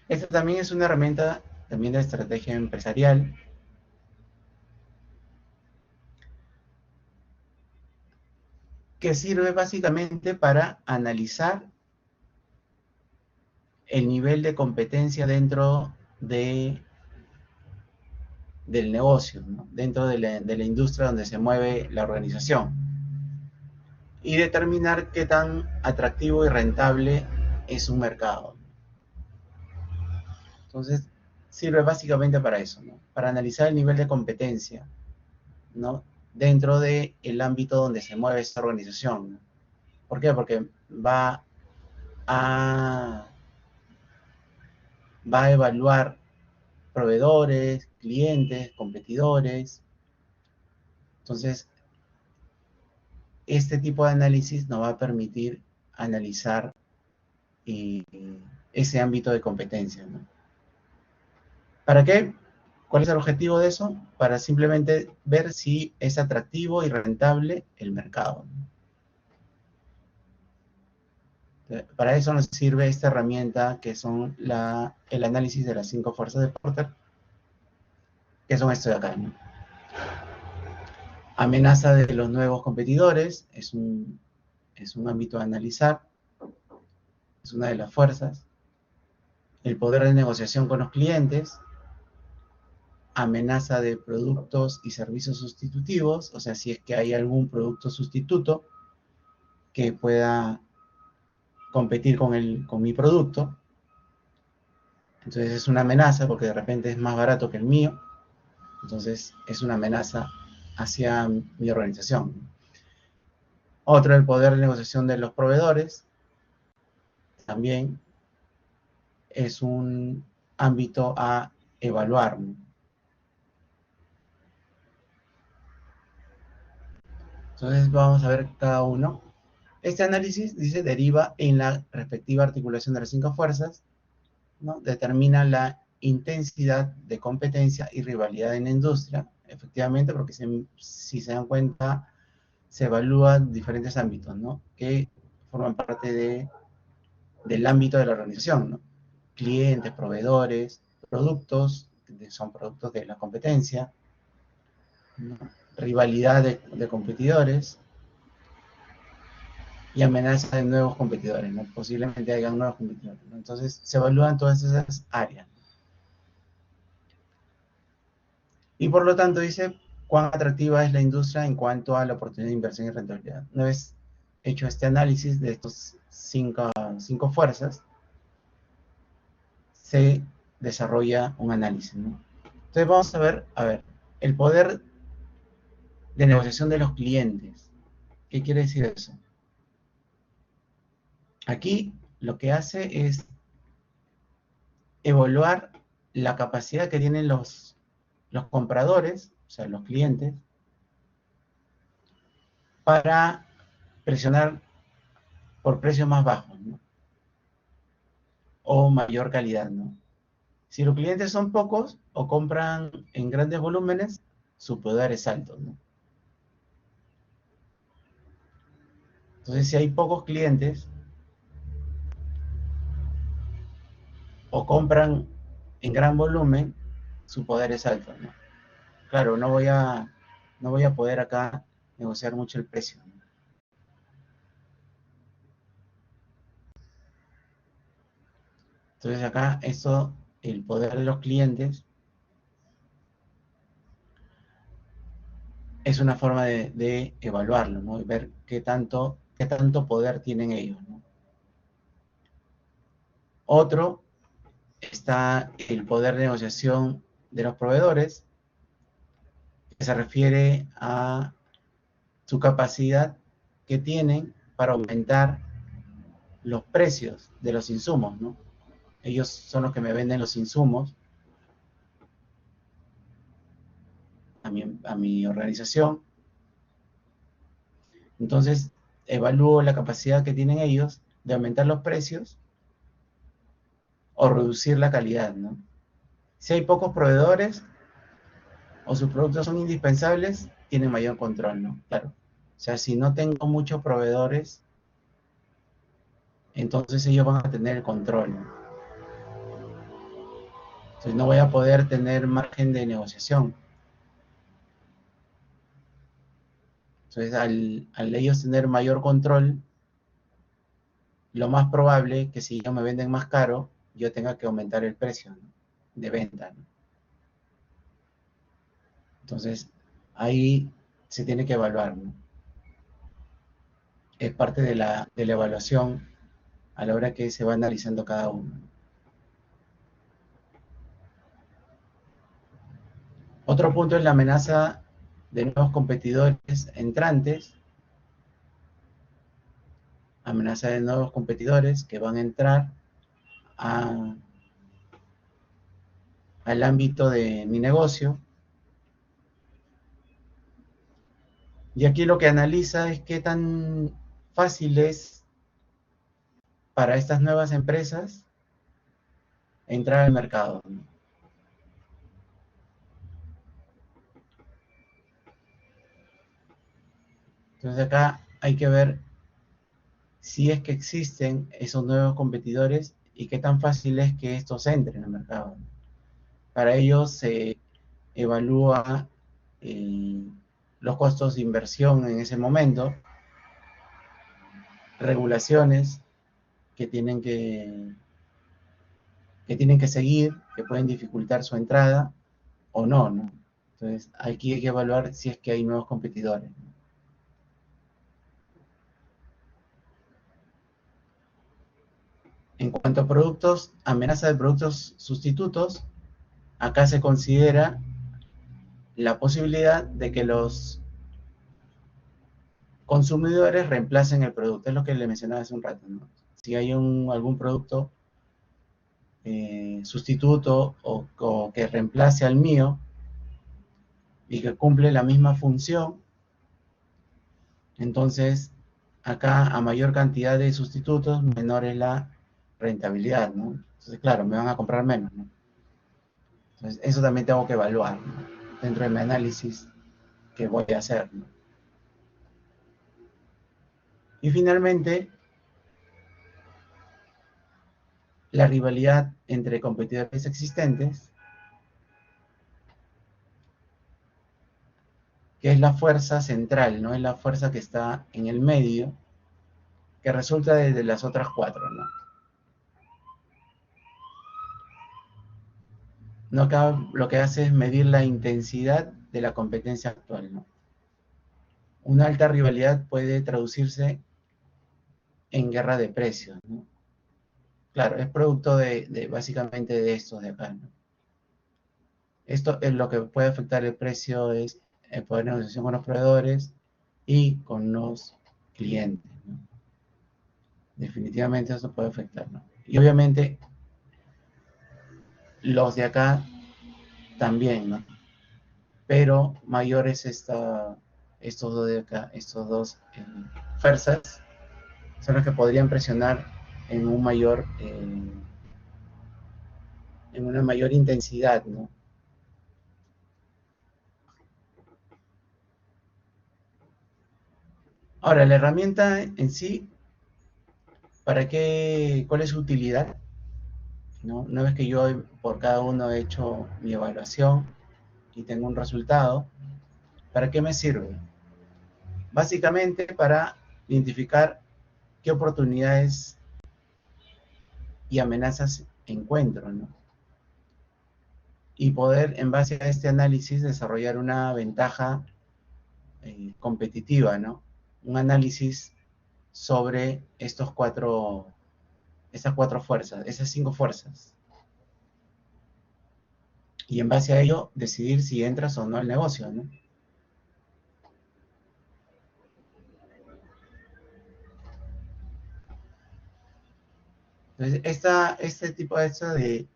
Esta también es una herramienta también de estrategia empresarial que sirve básicamente para analizar el nivel de competencia dentro del negocio, ¿no? Dentro de la industria donde se mueve la organización, y determinar qué tan atractivo y rentable es un mercado. Entonces, sirve básicamente para eso, ¿no? Para analizar el nivel de competencia, ¿no? dentro del ámbito donde se mueve esta organización, ¿no? ¿Por qué? Porque a, va a evaluar proveedores, clientes, competidores. Entonces, este tipo de análisis nos va a permitir analizar eh, ese ámbito de competencia, ¿no? ¿Para qué? ¿Cuál es el objetivo de eso? Para simplemente ver si es atractivo y rentable el mercado, ¿no? Para eso nos sirve esta herramienta que son el análisis de las 5 fuerzas de Porter, que son esto de acá, ¿no? Amenaza de los nuevos competidores, es un ámbito a analizar, es una de las fuerzas. El poder de negociación con los clientes, amenaza de productos y servicios sustitutivos, o sea, si es que hay algún producto sustituto que pueda competir con mi producto, entonces es una amenaza porque de repente es más barato que el mío, entonces es una amenaza hacia mi organización. Otro, el poder de negociación de los proveedores, también es un ámbito a evaluar. Entonces vamos a ver cada uno. Este análisis, dice, deriva en la respectiva articulación de las 5 fuerzas, ¿no? Determina la intensidad de competencia y rivalidad en la industria, efectivamente, porque si se dan cuenta, se evalúan diferentes ámbitos, ¿no? Que forman parte del ámbito de la organización, ¿no? Clientes, proveedores, productos, que son productos de la competencia, ¿no? Rivalidad de competidores y amenaza de nuevos competidores, ¿no? Posiblemente hayan nuevos competidores, ¿no? Entonces se evalúan todas esas áreas. Y por lo tanto dice cuán atractiva es la industria en cuanto a la oportunidad de inversión y rentabilidad. Una vez hecho este análisis de estos cinco fuerzas, se desarrolla un análisis, ¿no? Entonces vamos a ver, el poder de negociación de los clientes. ¿Qué quiere decir eso? Aquí lo que hace es evaluar la capacidad que tienen los compradores, o sea, los clientes, para presionar por precios más bajos, ¿no? O mayor calidad, ¿no? Si los clientes son pocos o compran en grandes volúmenes, su poder es alto, ¿no? Entonces, si hay pocos clientes o compran en gran volumen, su poder es alto, ¿no? Claro, no voy a poder acá negociar mucho el precio, ¿no? Entonces acá esto, el poder de los clientes es una forma de evaluarlo, ¿no? Y ver qué tanto poder tienen ellos, ¿no? Otro está el poder de negociación de los proveedores, que se refiere a su capacidad que tienen para aumentar los precios de los insumos, ¿no? Ellos son los que me venden los insumos a mi organización. Entonces, evalúo la capacidad que tienen ellos de aumentar los precios o reducir la calidad, ¿no? Si hay pocos proveedores o sus productos son indispensables, tienen mayor control, ¿no? Claro. O sea, si no tengo muchos proveedores, entonces ellos van a tener el control, ¿no? Entonces no voy a poder tener margen de negociación. Entonces, al ellos tener mayor control, lo más probable es que si ellos me venden más caro, yo tenga que aumentar el precio, ¿no? De venta, ¿no? Entonces, ahí se tiene que evaluar, ¿no? Es parte de la evaluación a la hora que se va analizando cada uno. Otro punto es la amenaza de nuevos competidores entrantes, amenaza de nuevos competidores que van a entrar a, al ámbito de mi negocio. Y aquí lo que analiza es qué tan fácil es para estas nuevas empresas entrar al mercado. Entonces acá hay que ver si es que existen esos nuevos competidores y qué tan fácil es que estos entren al mercado. Para ello se evalúa eh, los costos de inversión en ese momento, regulaciones que tienen que seguir, que pueden dificultar su entrada o no, ¿no? Entonces aquí hay que evaluar si es que hay nuevos competidores. En cuanto a productos, amenaza de productos sustitutos, acá se considera la posibilidad de que los consumidores reemplacen el producto. Es lo que le mencionaba hace un rato, ¿no? Si hay algún producto sustituto o que reemplace al mío y que cumple la misma función, entonces acá a mayor cantidad de sustitutos, menor es la rentabilidad, ¿no? Entonces, claro, me van a comprar menos, ¿no? Entonces, eso también tengo que evaluar, ¿no? Dentro de mi análisis que voy a hacer, ¿no? Y finalmente, la rivalidad entre competidores existentes, que es la fuerza central, ¿no? Es la fuerza que está en el medio, que resulta de las otras cuatro, ¿no? No acá lo que hace es medir la intensidad de la competencia actual, ¿no? Una alta rivalidad puede traducirse en guerra de precios, ¿no? Claro, es producto básicamente de estos de acá, ¿no? Esto es lo que puede afectar el precio, es el poder de negociación con los proveedores y con los clientes, ¿no? Definitivamente eso puede afectar, ¿no? Y obviamente los de acá también, ¿no? Pero mayor es estos dos de acá, estos dos fuerzas, son los que podrían presionar en un mayor, en una mayor intensidad, ¿no? Ahora, la herramienta en sí, ¿para qué? ¿Cuál es su utilidad? ¿No? Una vez que yo por cada uno he hecho mi evaluación y tengo un resultado, ¿para qué me sirve? Básicamente para identificar qué oportunidades y amenazas encuentro, ¿no? Y poder, en base a este análisis, desarrollar una ventaja competitiva, ¿no? Un análisis sobre estas cuatro fuerzas, esas cinco fuerzas. Y en base a ello, decidir si entras o no al negocio, ¿no? Entonces, este tipo de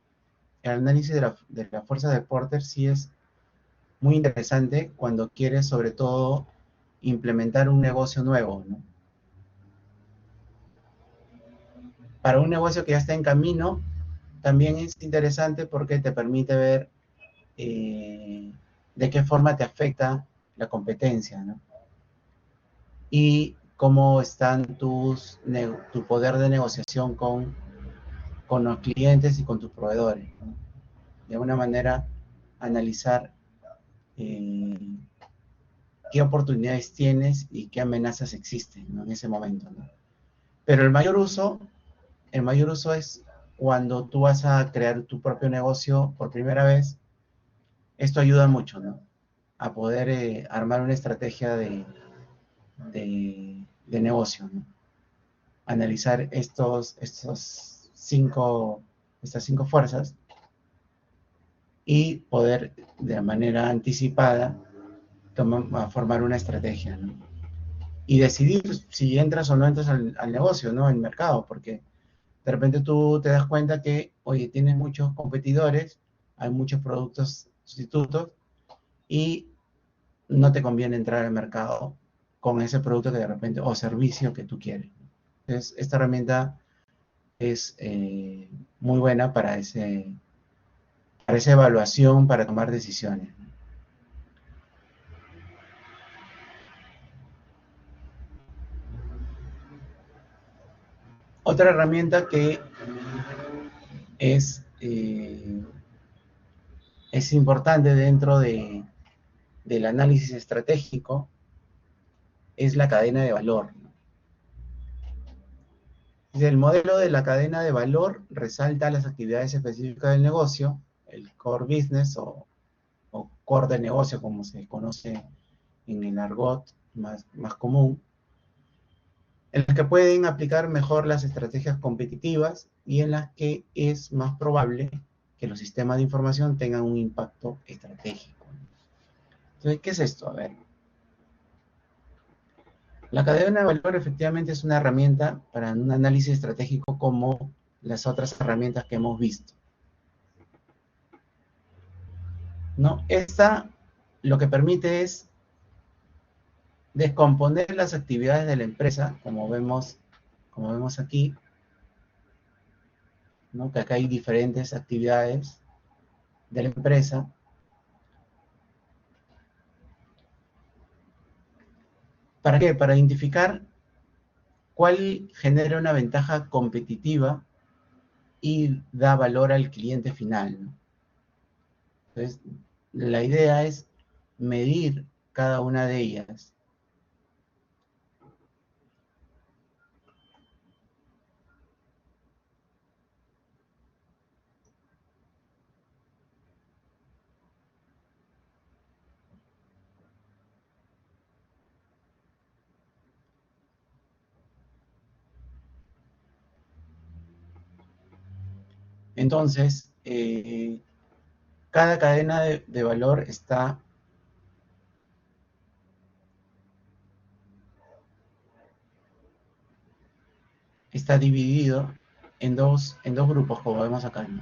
el análisis de la fuerza de Porter sí es muy interesante cuando quieres, sobre todo, implementar un negocio nuevo, ¿no? Para un negocio que ya está en camino, también es interesante porque te permite ver de qué forma te afecta la competencia, ¿no? Y cómo están tu poder de negociación con los clientes y con tus proveedores, ¿no? De alguna manera, analizar eh, qué oportunidades tienes y qué amenazas existen, ¿no? En ese momento, ¿no? Pero el mayor uso es cuando tú vas a crear tu propio negocio por primera vez. Esto ayuda mucho, ¿no? A poder armar una estrategia de negocio, ¿no? Analizar estas cinco fuerzas y poder de manera anticipada a formar una estrategia, ¿no? Y decidir si entras o no entras al negocio, ¿no? Al mercado, porque de repente tú te das cuenta que, oye, tienes muchos competidores, hay muchos productos sustitutos y no te conviene entrar al mercado con ese producto que de repente, o servicio que tú quieres. Entonces, esta herramienta es muy buena para esa evaluación, para tomar decisiones. Otra herramienta que es, es importante dentro del análisis estratégico es la cadena de valor. El modelo de la cadena de valor resalta las actividades específicas del negocio, el core business o core del negocio, como se conoce en el argot más común, en las que pueden aplicar mejor las estrategias competitivas y en las que es más probable que los sistemas de información tengan un impacto estratégico. Entonces, ¿qué es esto? A ver. La cadena de valor efectivamente es una herramienta para un análisis estratégico como las otras herramientas que hemos visto, ¿no? Esta lo que permite es descomponer las actividades de la empresa, como vemos aquí, ¿no? Que acá hay diferentes actividades de la empresa. ¿Para qué? Para identificar cuál genera una ventaja competitiva y da valor al cliente final, ¿no? Entonces, la idea es medir cada una de ellas. Entonces, cada cadena de valor está dividido en dos grupos, como vemos acá, ¿no?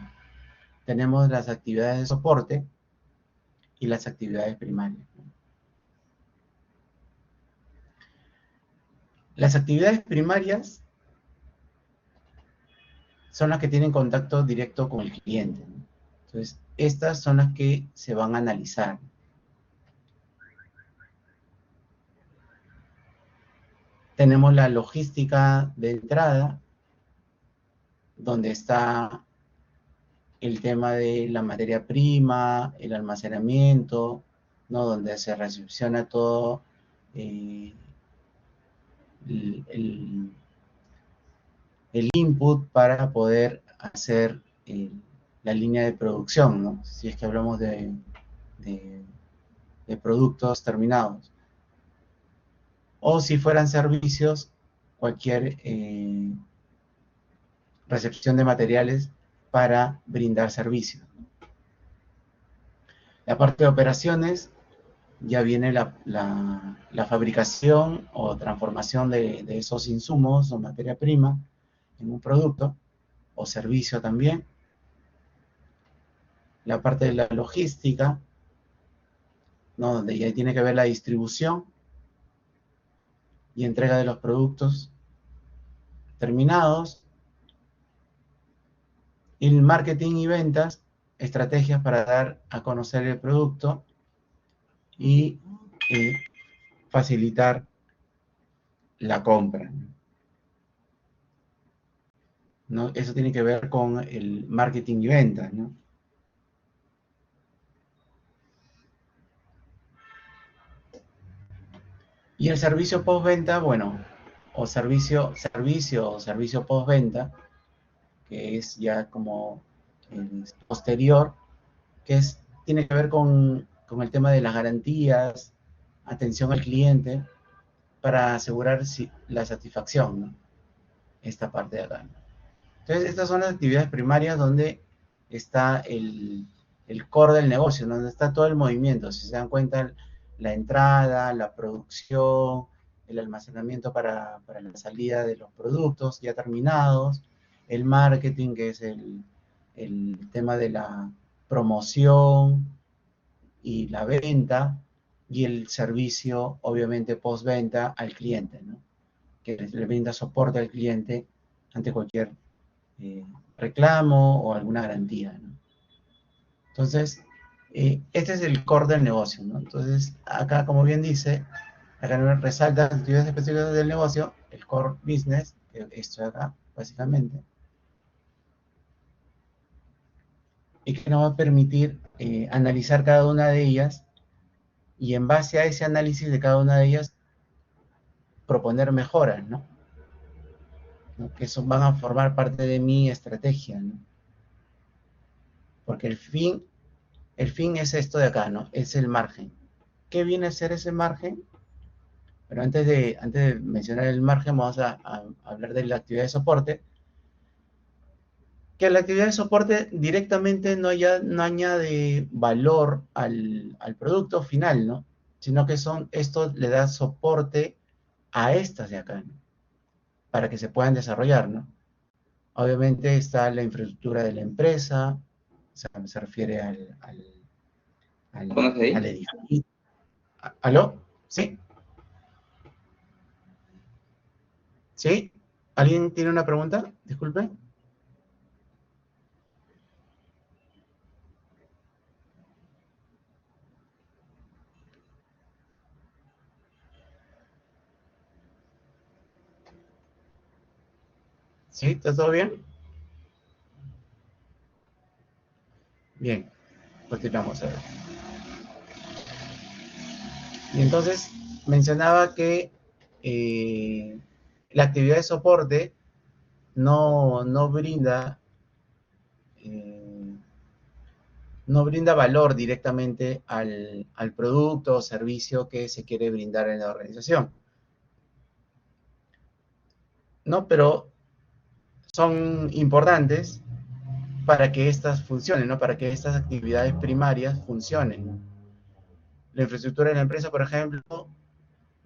Tenemos las actividades de soporte y las actividades primarias. Las actividades primarias son las que tienen contacto directo con el cliente, ¿no? Entonces, estas son las que se van a analizar. Tenemos la logística de entrada, donde está el tema de la materia prima, el almacenamiento, ¿no? Donde se recepciona todo el, el input para poder hacer la línea de producción, ¿no? Si es que hablamos de productos terminados. O si fueran servicios, cualquier recepción de materiales para brindar servicios. La parte de operaciones ya viene la fabricación o transformación de esos insumos o materia prima en un producto o servicio también. La parte de la logística, ¿no? Donde ya tiene que ver la distribución y entrega de los productos terminados. Y el marketing y ventas, estrategias para dar a conocer el producto y facilitar la compra, ¿no? Eso tiene que ver con el marketing y ventas, ¿no? Y el servicio postventa, bueno, o servicio postventa, que es ya como posterior, que tiene que ver con el tema de las garantías, atención al cliente, para asegurar la satisfacción, ¿no? Esta parte de acá. Entonces, estas son las actividades primarias donde está el core del negocio, donde está todo el movimiento. Si se dan cuenta, la entrada, la producción, el almacenamiento para la salida de los productos ya terminados, el marketing, que es el tema de la promoción y la venta, y el servicio, obviamente, postventa al cliente, ¿no? Que le brinda soporte al cliente ante cualquier reclamo o alguna garantía, ¿no? Entonces, este es el core del negocio, ¿no? Entonces, acá, como bien dice, acá nos resalta las actividades específicas del negocio, el core business, que esto de acá, básicamente, y que nos va a permitir analizar cada una de ellas y en base a ese análisis de cada una de ellas, proponer mejoras, ¿no? ¿No? Que eso van a formar parte de mi estrategia, ¿no? Porque el fin es esto de acá, ¿no? Es el margen. ¿Qué viene a ser ese margen? Pero antes de mencionar el margen, vamos a hablar de la actividad de soporte. Que la actividad de soporte directamente no añade valor al producto final, ¿no? Sino que esto le da soporte a estas de acá, ¿no? Para que se puedan desarrollar, ¿no? Obviamente está la infraestructura de la empresa, o sea, se refiere al ahí? edificio. ¿Aló? ¿Sí? ¿Sí? ¿Alguien tiene una pregunta? Disculpe. ¿Sí? ¿Está todo bien? Bien, continuamos a ver. Y entonces mencionaba que la actividad de soporte no brinda, eh, no brinda valor directamente al producto o servicio que se quiere brindar en la organización, ¿no? Pero son importantes para que estas funcionen, ¿no? Para que estas actividades primarias funcionen. La infraestructura de la empresa, por ejemplo,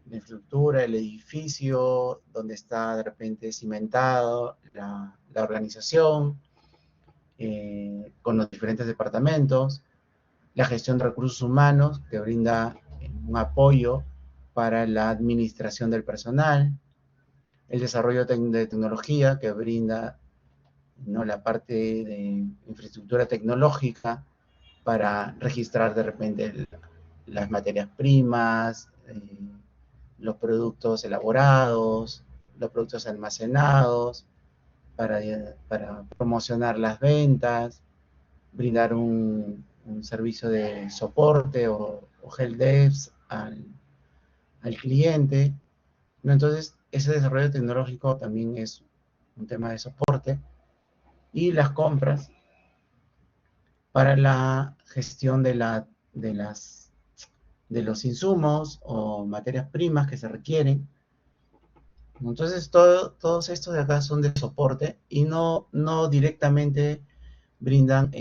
la infraestructura, el edificio, donde está de repente cimentado la organización, con los diferentes departamentos, la gestión de recursos humanos, que brinda un apoyo para la administración del personal, el desarrollo de tecnología, que brinda, ¿no?, la parte de infraestructura tecnológica para registrar de repente las materias primas, los productos elaborados, los productos almacenados, para promocionar las ventas, brindar un servicio de soporte o help desk al cliente, ¿no? Entonces, ese desarrollo tecnológico también es un tema de soporte. Y las compras para la gestión de los insumos o materias primas que se requieren. Entonces, todos estos de acá son de soporte y no directamente brindan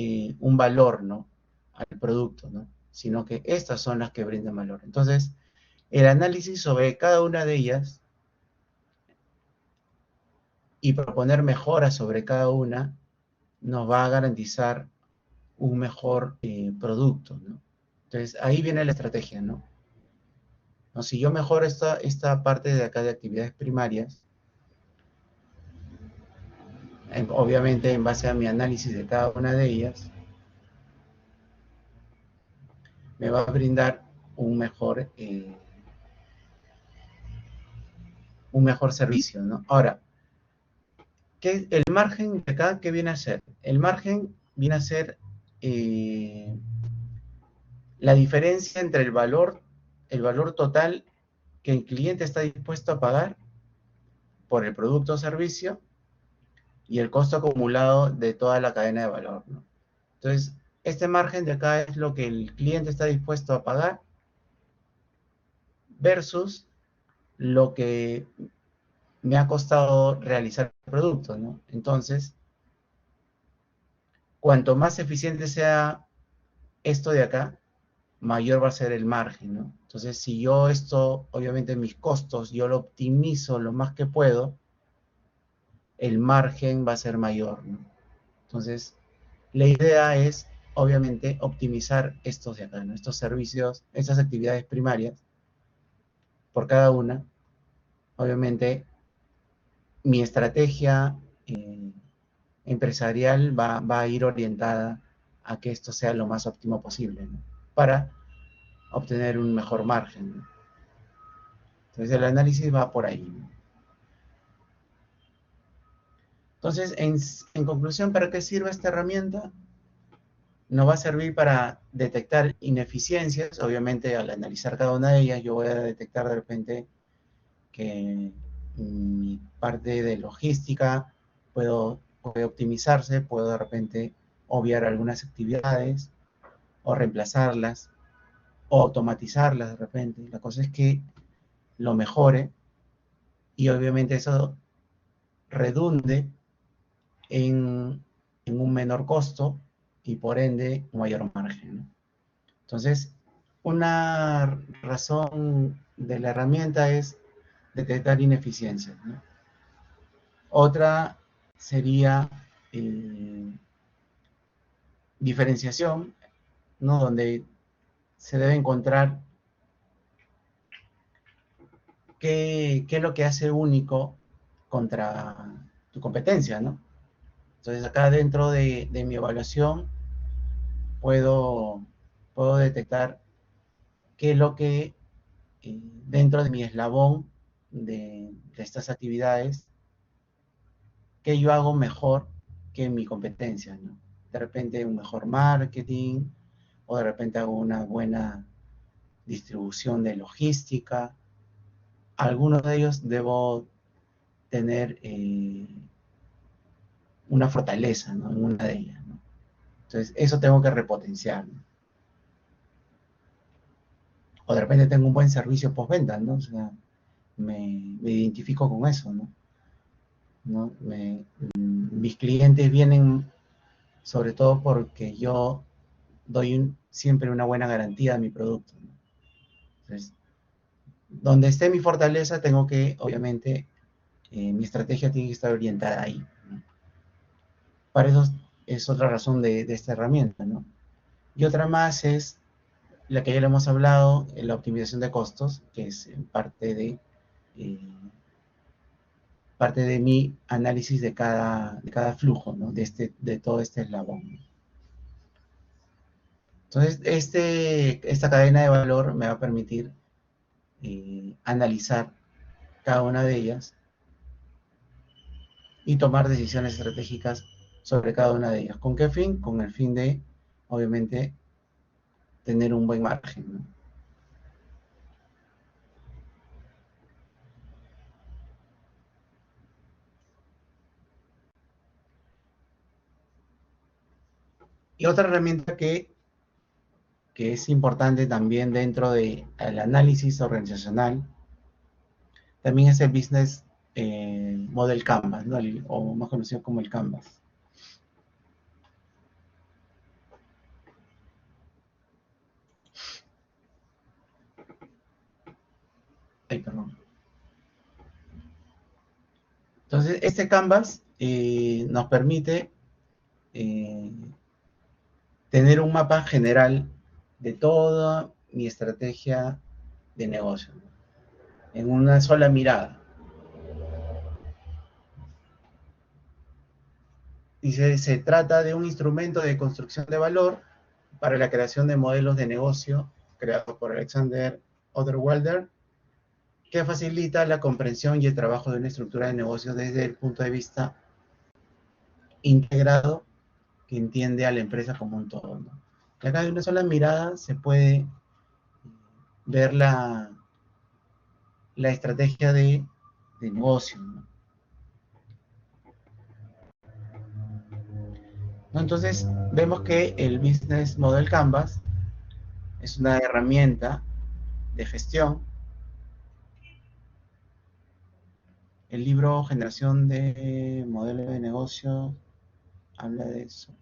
un valor, ¿no?, al producto, ¿no? Sino que estas son las que brindan valor. Entonces, el análisis sobre cada una de ellas y proponer mejoras sobre cada una nos va a garantizar un mejor producto, ¿no? Entonces, ahí viene la estrategia, ¿no? ¿No? Si yo mejoro esta parte de acá de actividades primarias, obviamente en base a mi análisis de cada una de ellas, me va a brindar un mejor servicio, ¿no? Ahora, el margen de acá, ¿qué viene a ser? El margen viene a ser la diferencia entre el valor total que el cliente está dispuesto a pagar por el producto o servicio y el costo acumulado de toda la cadena de valor, ¿no? Entonces, este margen de acá es lo que el cliente está dispuesto a pagar versus lo que me ha costado realizar el producto, ¿no? Entonces, cuanto más eficiente sea esto de acá, mayor va a ser el margen, ¿no? Entonces, si yo esto, obviamente mis costos, yo lo optimizo lo más que puedo, el margen va a ser mayor, ¿no? Entonces, la idea es, obviamente, optimizar estos de acá, ¿no? Estos servicios, estas actividades primarias, por cada una. Obviamente, mi estrategia empresarial va a ir orientada a que esto sea lo más óptimo posible, ¿no? Para obtener un mejor margen, ¿no? Entonces, el análisis va por ahí, ¿no? Entonces, en conclusión, ¿para qué sirve esta herramienta? Nos va a servir para detectar ineficiencias. Obviamente, al analizar cada una de ellas, yo voy a detectar de repente que mi parte de logística puede optimizarse, puedo de repente obviar algunas actividades o reemplazarlas o automatizarlas de repente. La cosa es que lo mejore y obviamente eso redunde en un menor costo y por ende un mayor margen, ¿no? Entonces, una razón de la herramienta es detectar ineficiencias, ¿no? Otra sería diferenciación, ¿no? Donde se debe encontrar qué es lo que hace único contra tu competencia, ¿no? Entonces acá dentro de mi evaluación puedo, puedo detectar qué es lo que dentro de mi eslabón de estas actividades, qué yo hago mejor que mi competencia, ¿no? De repente un mejor marketing, o de repente hago una buena distribución de logística. Algunos de ellos debo tener una fortaleza, ¿no? En una de ellas, ¿no? Entonces, eso tengo que repotenciar, ¿no? O de repente tengo un buen servicio postventa, ¿no? O sea, me identifico con eso, ¿no? ¿No? Mis clientes vienen sobre todo porque yo doy siempre una buena garantía de mi producto, ¿no? Entonces, donde esté mi fortaleza, tengo que, obviamente, mi estrategia tiene que estar orientada ahí, ¿no? Para eso es otra razón de esta herramienta, ¿no? Y otra más es la que ya lo hemos hablado, la optimización de costos, que es eh, parte de mi análisis de cada flujo, ¿no? De todo este eslabón. Entonces, esta cadena de valor me va a permitir analizar cada una de ellas y tomar decisiones estratégicas sobre cada una de ellas. ¿Con qué fin? Con el fin de, obviamente, tener un buen margen, ¿no? Y otra herramienta que es importante también dentro del análisis organizacional, también es el Business Model Canvas, ¿no? O más conocido como el Canvas. Ay, perdón. Entonces, este Canvas nos permite eh, tener un mapa general de toda mi estrategia de negocio, ¿no? En una sola mirada. Y se trata de un instrumento de construcción de valor para la creación de modelos de negocio creado por Alexander Oderwalder, que facilita la comprensión y el trabajo de una estructura de negocio desde el punto de vista integrado que entiende a la empresa como un todo, ¿no? Y acá de una sola mirada se puede ver la estrategia de negocio, ¿no? ¿No? Entonces, vemos que el Business Model Canvas es una herramienta de gestión. El libro Generación de Modelos de Negocio habla de eso.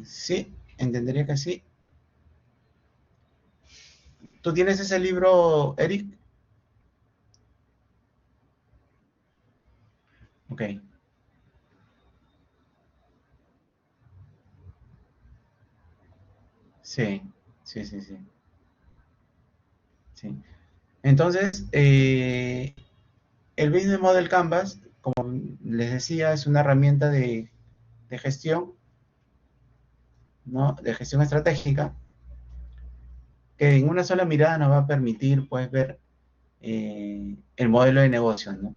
Sí, entendería que sí. ¿Tú tienes ese libro, Eric? Ok. Sí, sí, sí, sí. Sí. Entonces, el Business Model Canvas, como les decía, es una herramienta de gestión, ¿no? De gestión estratégica, que en una sola mirada nos va a permitir, pues, ver el modelo de negocio, ¿no?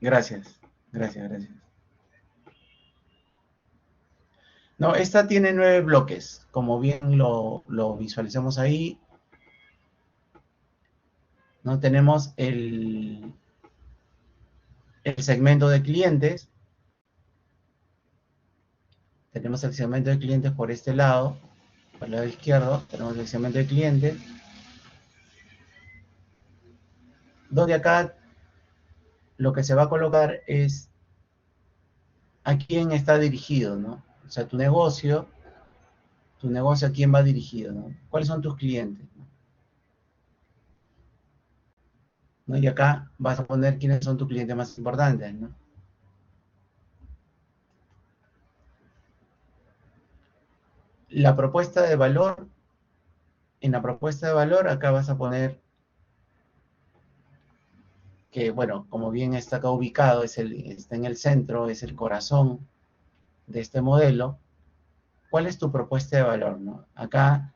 Gracias, gracias, gracias. No, esta tiene 9 bloques, como bien lo visualizamos ahí, ¿no? Tenemos el segmento de clientes, tenemos el segmento de clientes por este lado, por el lado izquierdo, tenemos el segmento de clientes, donde acá lo que se va a colocar es a quién está dirigido, ¿no? O sea, tu negocio a quién va dirigido, ¿no? ¿Cuáles son tus clientes? ¿No? Y acá vas a poner quiénes son tus clientes más importantes, ¿no? La propuesta de valor, en la propuesta de valor acá vas a poner que, bueno, como bien está acá ubicado, está en el centro, es el corazón de este modelo. ¿Cuál es tu propuesta de valor, no? Acá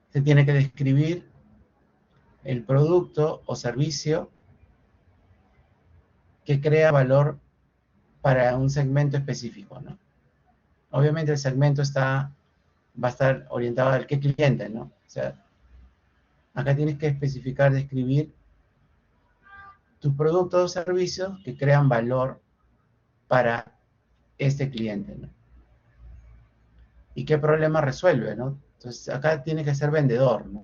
se tiene que describir el producto o servicio que crea valor para un segmento específico, ¿no? Obviamente el segmento va a estar orientado al qué cliente, ¿no? O sea, acá tienes que especificar, describir tus productos o servicios que crean valor para este cliente, ¿no? Y qué problema resuelve, ¿no? Entonces acá tiene que ser vendedor, ¿no?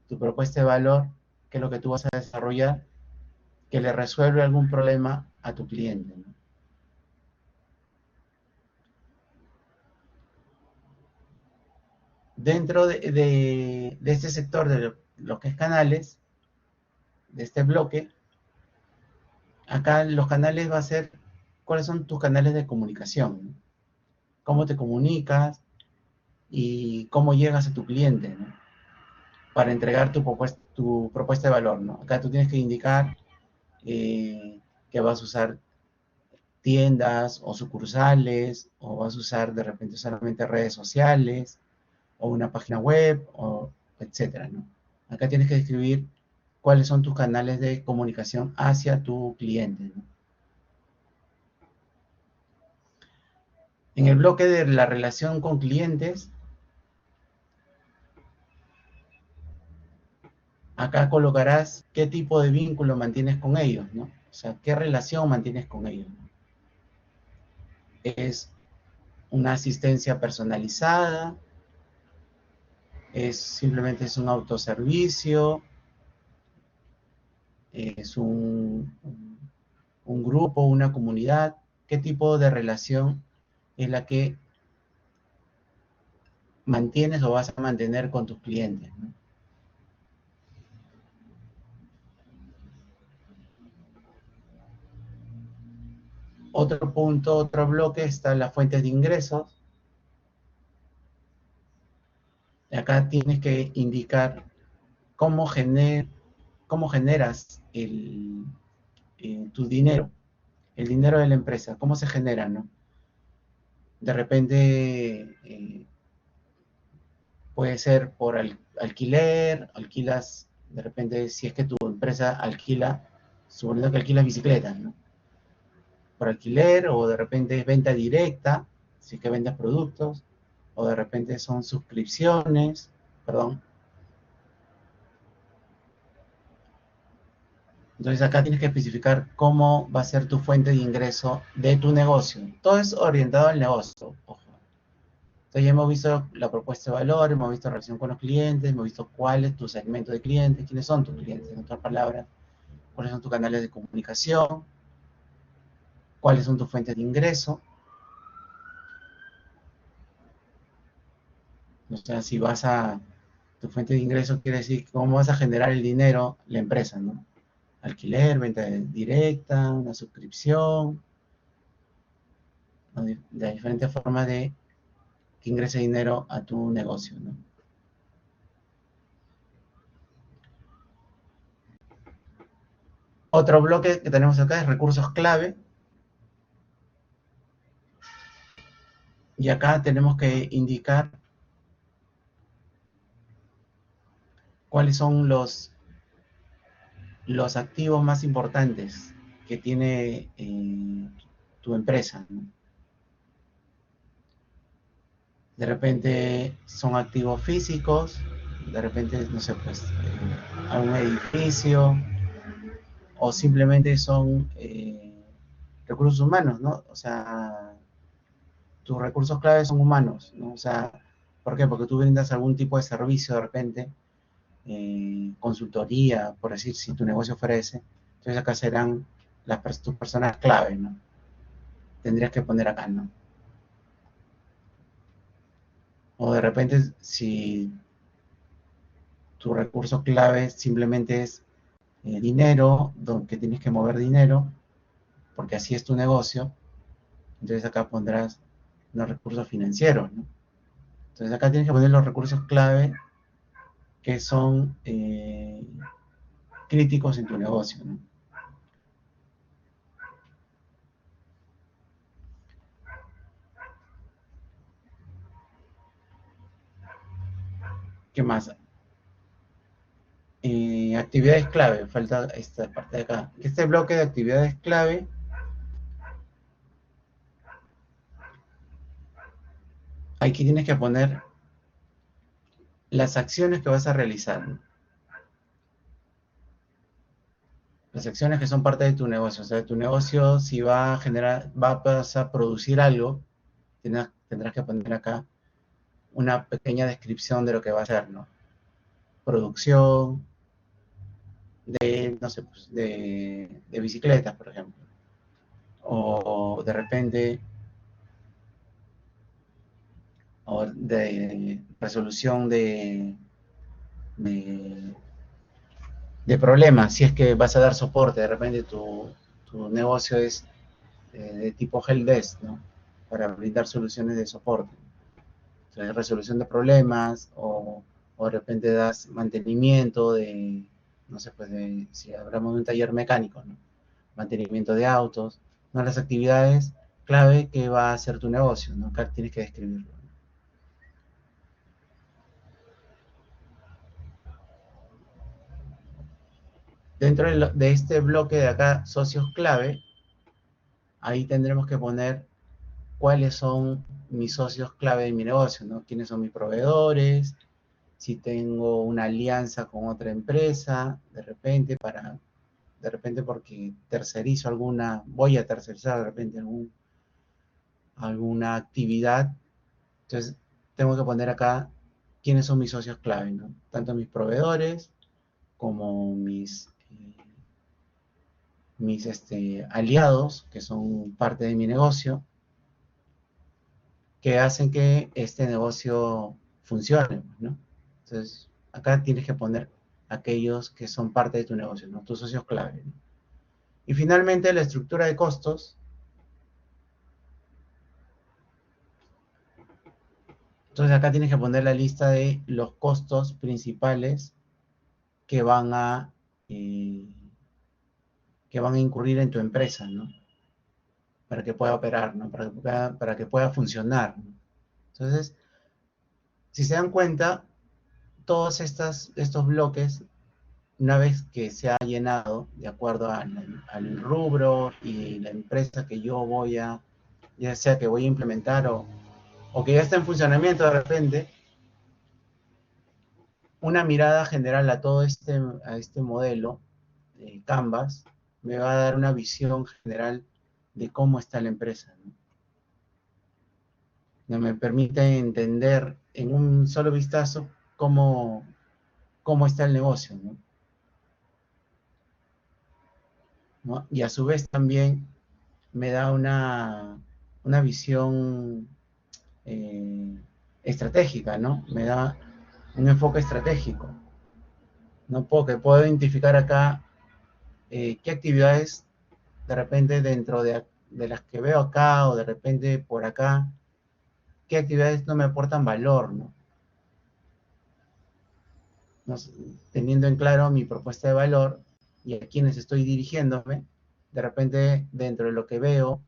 Tu propuesta de valor, que es lo que tú vas a desarrollar, que le resuelve algún problema a tu cliente, ¿no? Dentro de este sector de lo que es canales, de este bloque, acá los canales va a ser cuáles son tus canales de comunicación, ¿no? Cómo te comunicas y cómo llegas a tu cliente, ¿no? Para entregar tu propuesta de valor, ¿no? Acá tú tienes que indicar que vas a usar tiendas o sucursales, o vas a usar de repente solamente redes sociales, o una página web, o etcétera, ¿no? Acá tienes que describir cuáles son tus canales de comunicación hacia tu cliente, ¿no? En el bloque de la relación con clientes, acá colocarás qué tipo de vínculo mantienes con ellos, ¿no? O sea, qué relación mantienes con ellos, ¿no? Es una asistencia personalizada, simplemente es un autoservicio, es un grupo, una comunidad, qué tipo de relación es la que mantienes o vas a mantener con tus clientes, ¿no? Otro punto, otro bloque está las fuentes de ingresos. Acá tienes que indicar cómo, cómo generas tu dinero, el dinero de la empresa, cómo se genera, ¿no? De repente puede ser por alquiler, alquilas, de repente si es que tu empresa alquila, suponiendo que alquilas bicicletas, ¿no? Por alquiler, o de repente es venta directa, si es que vendes productos, o de repente son suscripciones, perdón. Entonces acá tienes que especificar cómo va a ser tu fuente de ingreso de tu negocio. Todo es orientado al negocio, ojo. Entonces ya hemos visto la propuesta de valor, hemos visto la relación con los clientes, hemos visto cuál es tu segmento de clientes, quiénes son tus clientes, en otras palabras, cuáles son tus canales de comunicación, cuáles son tus fuentes de ingreso. O sea, si vas a tu fuente de ingreso, quiere decir cómo vas a generar el dinero, la empresa, ¿no? Alquiler, venta directa, una suscripción, ¿no? De diferentes formas de que ingrese dinero a tu negocio, ¿no? Otro bloque que tenemos acá es recursos clave. Y acá tenemos que indicar cuáles son los activos más importantes que tiene tu empresa, ¿no? De repente son activos físicos, de repente, no sé, pues algún edificio, o simplemente son recursos humanos, ¿no? O sea, tus recursos claves son humanos, ¿no? O sea, ¿por qué? Porque tú brindas algún tipo de servicio de repente, consultoría, por decir, si tu negocio fuera ese, entonces acá serán tus personas clave, ¿no? Tendrías que poner acá, ¿no? O de repente, si tu recurso clave simplemente es dinero, que tienes que mover dinero, porque así es tu negocio, entonces acá pondrás los recursos financieros, ¿no? Entonces acá tienes que poner los recursos clave que son críticos en tu negocio, ¿no? ¿Qué más? Actividades clave, falta esta parte de acá. Este bloque de actividades clave, aquí tienes que poner las acciones que vas a realizar, ¿no? Las acciones que son parte de tu negocio. O sea, tu negocio, si va a generar, vas a producir algo, tendrás que poner acá una pequeña descripción de lo que va a hacer, ¿no? Producción de, no sé, pues, de bicicletas, por ejemplo. O de repente, o de resolución de, de problemas. Si es que vas a dar soporte, de repente tu negocio es de tipo helpdesk, ¿no? Para brindar soluciones de soporte. Entonces, resolución de problemas o de repente das mantenimiento de, no sé, pues si hablamos de un taller mecánico, ¿no? Mantenimiento de autos, ¿no? Las actividades clave que va a hacer tu negocio, ¿no? Acá tienes que describirlo. Dentro de este bloque de acá, socios clave, ahí tendremos que poner cuáles son mis socios clave de mi negocio, ¿no? Quiénes son mis proveedores, si tengo una alianza con otra empresa, de repente porque tercerizo voy a tercerizar de repente alguna actividad, entonces tengo que poner acá quiénes son mis socios clave, ¿no? Tanto mis proveedores como mis aliados, que son parte de mi negocio, que hacen que este negocio funcione, ¿no? Entonces, acá tienes que poner aquellos que son parte de tu negocio, ¿no? Tus socios clave, ¿no? Y finalmente, la estructura de costos. Entonces, acá tienes que poner la lista de los costos principales que van a, eh, que van a incurrir en tu empresa, ¿no? Para que pueda operar, ¿no? Para que pueda funcionar, ¿no? Entonces, si se dan cuenta, todos estos bloques, una vez que se ha llenado de acuerdo al rubro y la empresa que yo ya sea que voy a implementar o que ya está en funcionamiento de repente, una mirada general a este modelo de Canvas me va a dar una visión general de cómo está la empresa, ¿no? Me permite entender en un solo vistazo cómo está el negocio, ¿no? ¿No? Y a su vez también me da una visión eh, estratégica, ¿no? Me da un enfoque estratégico. ¿No? Porque puedo identificar acá qué actividades de repente dentro de las que veo acá o de repente por acá, qué actividades no me aportan valor, ¿no? No sé, teniendo en claro mi propuesta de valor y a quienes estoy dirigiéndome, de repente dentro de lo que veo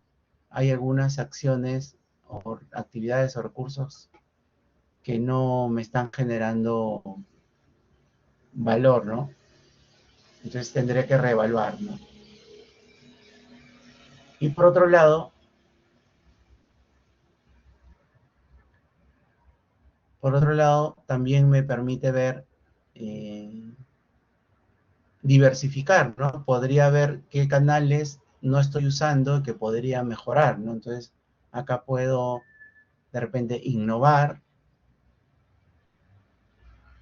hay algunas acciones o actividades o recursos que no me están generando valor, ¿no? Entonces tendré que reevaluar, ¿no? Y por otro lado, también me permite ver, eh, diversificar, ¿no? Podría ver qué canales no estoy usando que podría mejorar, ¿no? Entonces, acá puedo de repente innovar,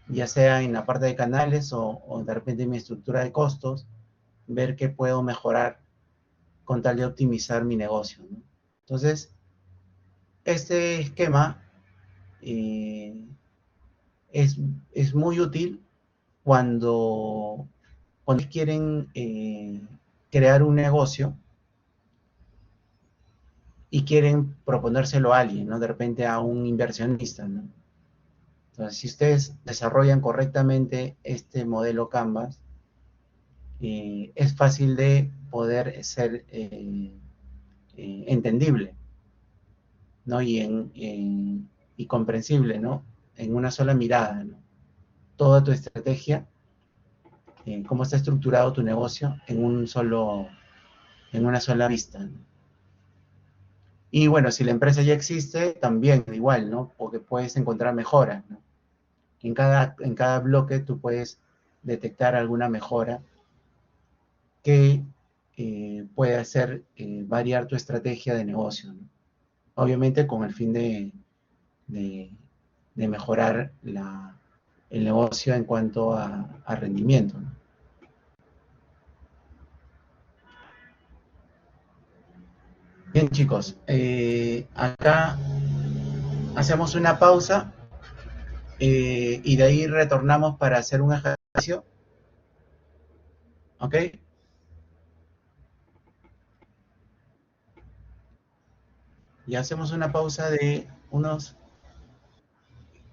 ya sea en la parte de canales o de repente en mi estructura de costos, ver qué puedo mejorar con tal de optimizar mi negocio, ¿no? Entonces, este esquema eh, es, es muy útil cuando, cuando quieren crear un negocio y quieren proponérselo a alguien, ¿no? De repente a un inversionista, ¿no? Entonces, si ustedes desarrollan correctamente este modelo Canvas, es fácil de poder ser entendible, ¿no? Y comprensible, ¿no? En una sola mirada, ¿no? Toda tu estrategia, cómo está estructurado tu negocio en una sola vista, ¿no? Y bueno, si la empresa ya existe, también igual, ¿no? Porque puedes encontrar mejoras, ¿no? En cada bloque tú puedes detectar alguna mejora que puede hacer variar tu estrategia de negocio, ¿no? Obviamente con el fin de, de mejorar el negocio en cuanto a rendimiento, ¿no? Bien, chicos, acá hacemos una pausa y de ahí retornamos para hacer un ejercicio, ¿ok? Y hacemos una pausa de unos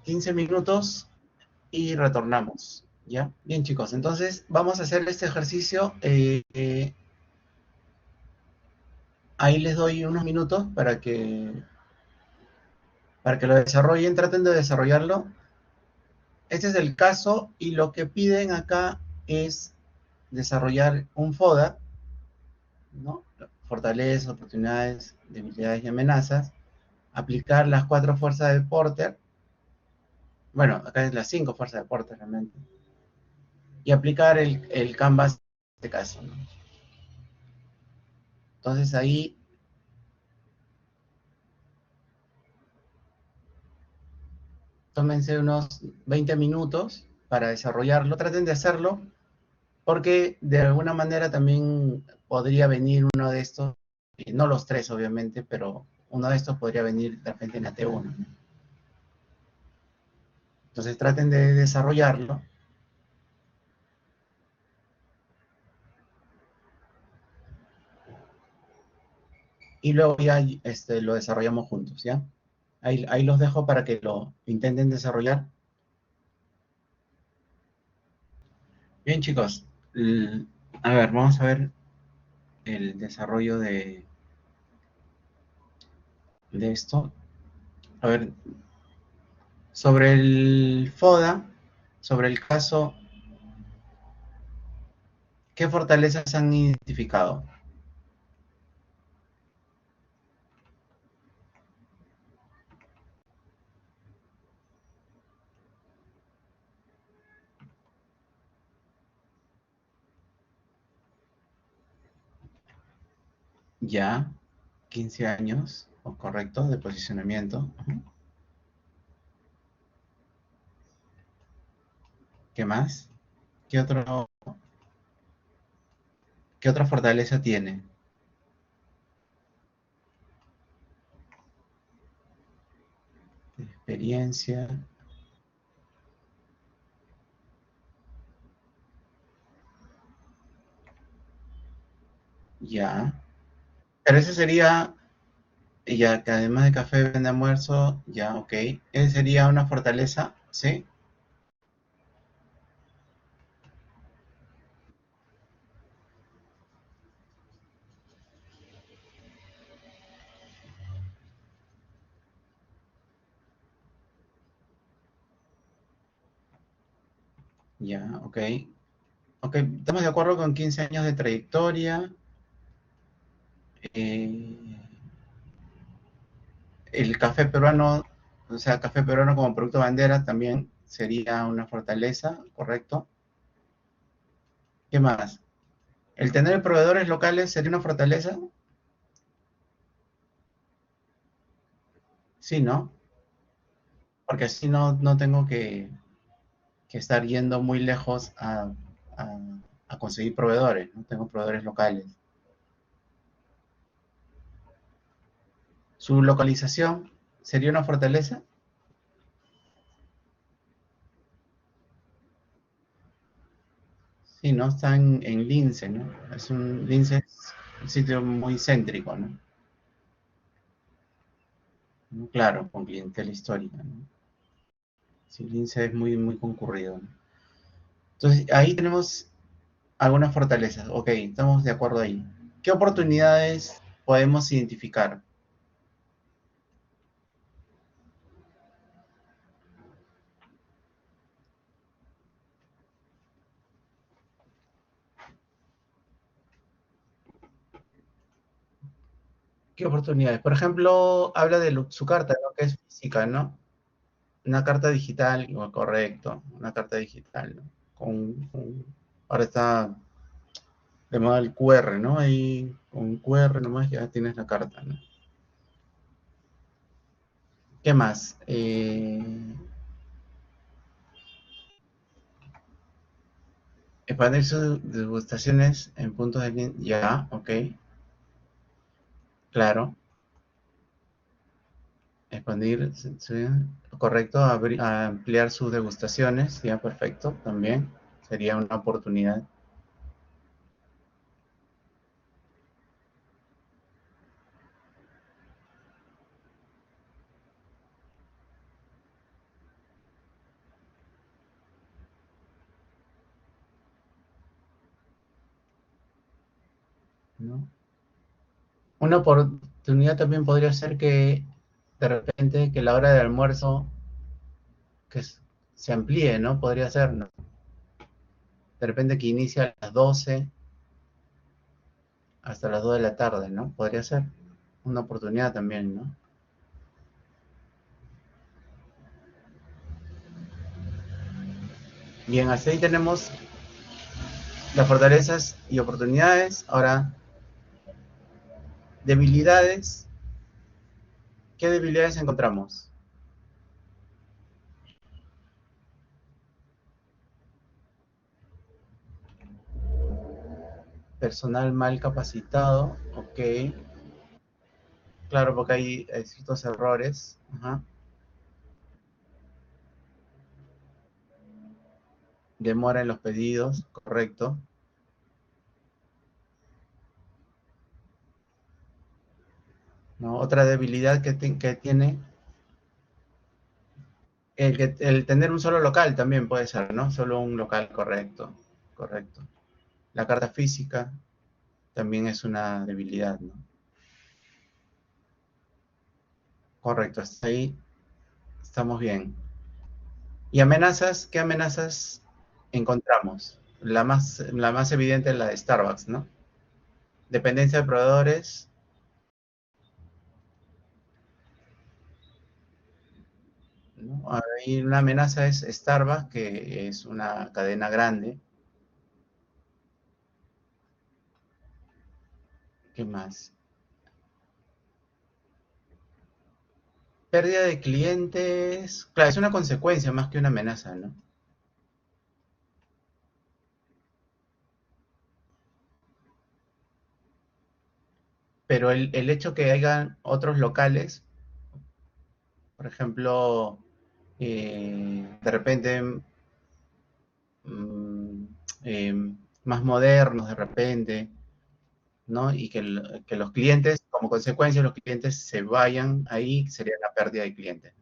15 minutos y retornamos, ¿ya? Bien, chicos, entonces vamos a hacer este ejercicio. Ahí les doy unos minutos para que lo desarrollen, traten de desarrollarlo. Este es el caso y lo que piden acá es desarrollar un FODA, ¿no? Fortalezas, oportunidades, debilidades y amenazas, aplicar las 4 fuerzas de Porter, bueno, acá es las 5 fuerzas de Porter realmente, y aplicar el Canvas en este caso, ¿no? Entonces ahí tómense unos 20 minutos para desarrollarlo, traten de hacerlo, porque de alguna manera también podría venir uno de estos, no los tres obviamente, pero uno de estos podría venir de repente en la T1, ¿no? Entonces traten de desarrollarlo y luego ya lo desarrollamos juntos, ¿ya? Ahí los dejo para que lo intenten desarrollar. Bien, chicos, a ver, vamos a ver el desarrollo de esto. A ver, sobre el FODA, sobre el caso, ¿qué fortalezas han identificado? Ya, 15 años, correcto, de posicionamiento. ¿Qué más? ¿Qué otro, qué otra fortaleza tiene? experiencia. Ya. Pero ese sería, ya que además de café vende almuerzo, ya, ok. Ese sería una fortaleza, ¿sí? Ya, ok. Ok, estamos de acuerdo con 15 años de trayectoria. Eh, el café peruano, o sea, café peruano como producto bandera también sería una fortaleza, ¿correcto? ¿Qué más? ¿El tener proveedores locales sería una fortaleza? Sí, ¿no? Porque así no tengo que estar yendo muy lejos a- a conseguir proveedores, ¿no? Tengo proveedores locales. ¿Su localización sería una fortaleza? Sí, ¿no? Está en Lince, ¿no? Lince es un sitio muy céntrico, ¿no? Claro, con clientela histórica, ¿no? Sí, Lince es muy concurrido, ¿no? Entonces, ahí tenemos algunas fortalezas. Ok, estamos de acuerdo ahí. ¿Qué oportunidades podemos identificar? ¿Qué oportunidades? Por ejemplo, habla de su carta, ¿no? Que es física, ¿no? Una carta digital, correcto, una carta digital, ¿no? Ahora está de moda el QR, ¿no? Ahí con QR nomás ya tienes la carta, ¿no? ¿Qué más? Expandir sus degustaciones en puntos de link. Ya, ok, claro. Expandir, sí, sí, correcto. Ampliar sus degustaciones, ya, perfecto, también. Sería una oportunidad, ¿no? Una oportunidad también podría ser que de repente que la hora de almuerzo que se amplíe, ¿no? Podría ser, ¿no? De repente que inicie a las 12 hasta las 2 de la tarde, ¿no? Podría ser una oportunidad también, ¿no? Bien, así tenemos las fortalezas y oportunidades. Ahora, debilidades. ¿Qué debilidades encontramos? Personal mal capacitado, ok. Claro, porque hay ciertos errores. Ajá. Demora en los pedidos, correcto. ¿No? Otra debilidad que tiene el tener un solo local también puede ser, ¿no? Solo un local, correcto, correcto. La carta física también es una debilidad, ¿no? Correcto, hasta ahí estamos bien. ¿Y amenazas? ¿Qué amenazas encontramos? La más evidente es la de Starbucks, ¿no? Dependencia de proveedores, ¿no? Ahí una amenaza es Starbucks, que es una cadena grande. ¿Qué más? Pérdida de clientes. Claro, es una consecuencia más que una amenaza, ¿no? Pero el hecho que hayan otros locales, por ejemplo, de repente mm, eh, más modernos de repente, ¿no? Y que los clientes, como consecuencia, los clientes se vayan ahí, sería la pérdida de clientes.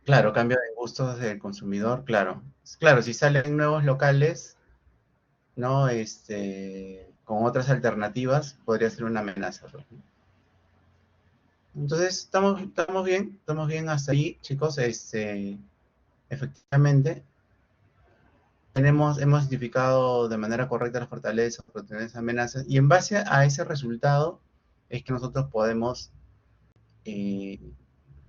Claro, cambio de gustos del consumidor, claro. Claro, si salen nuevos locales, ¿no? Con otras alternativas, podría ser una amenaza, pues, ¿no? Entonces, estamos bien hasta ahí, chicos. Efectivamente, hemos identificado de manera correcta las fortalezas, oportunidades, amenazas, y en base a ese resultado es que nosotros podemos eh,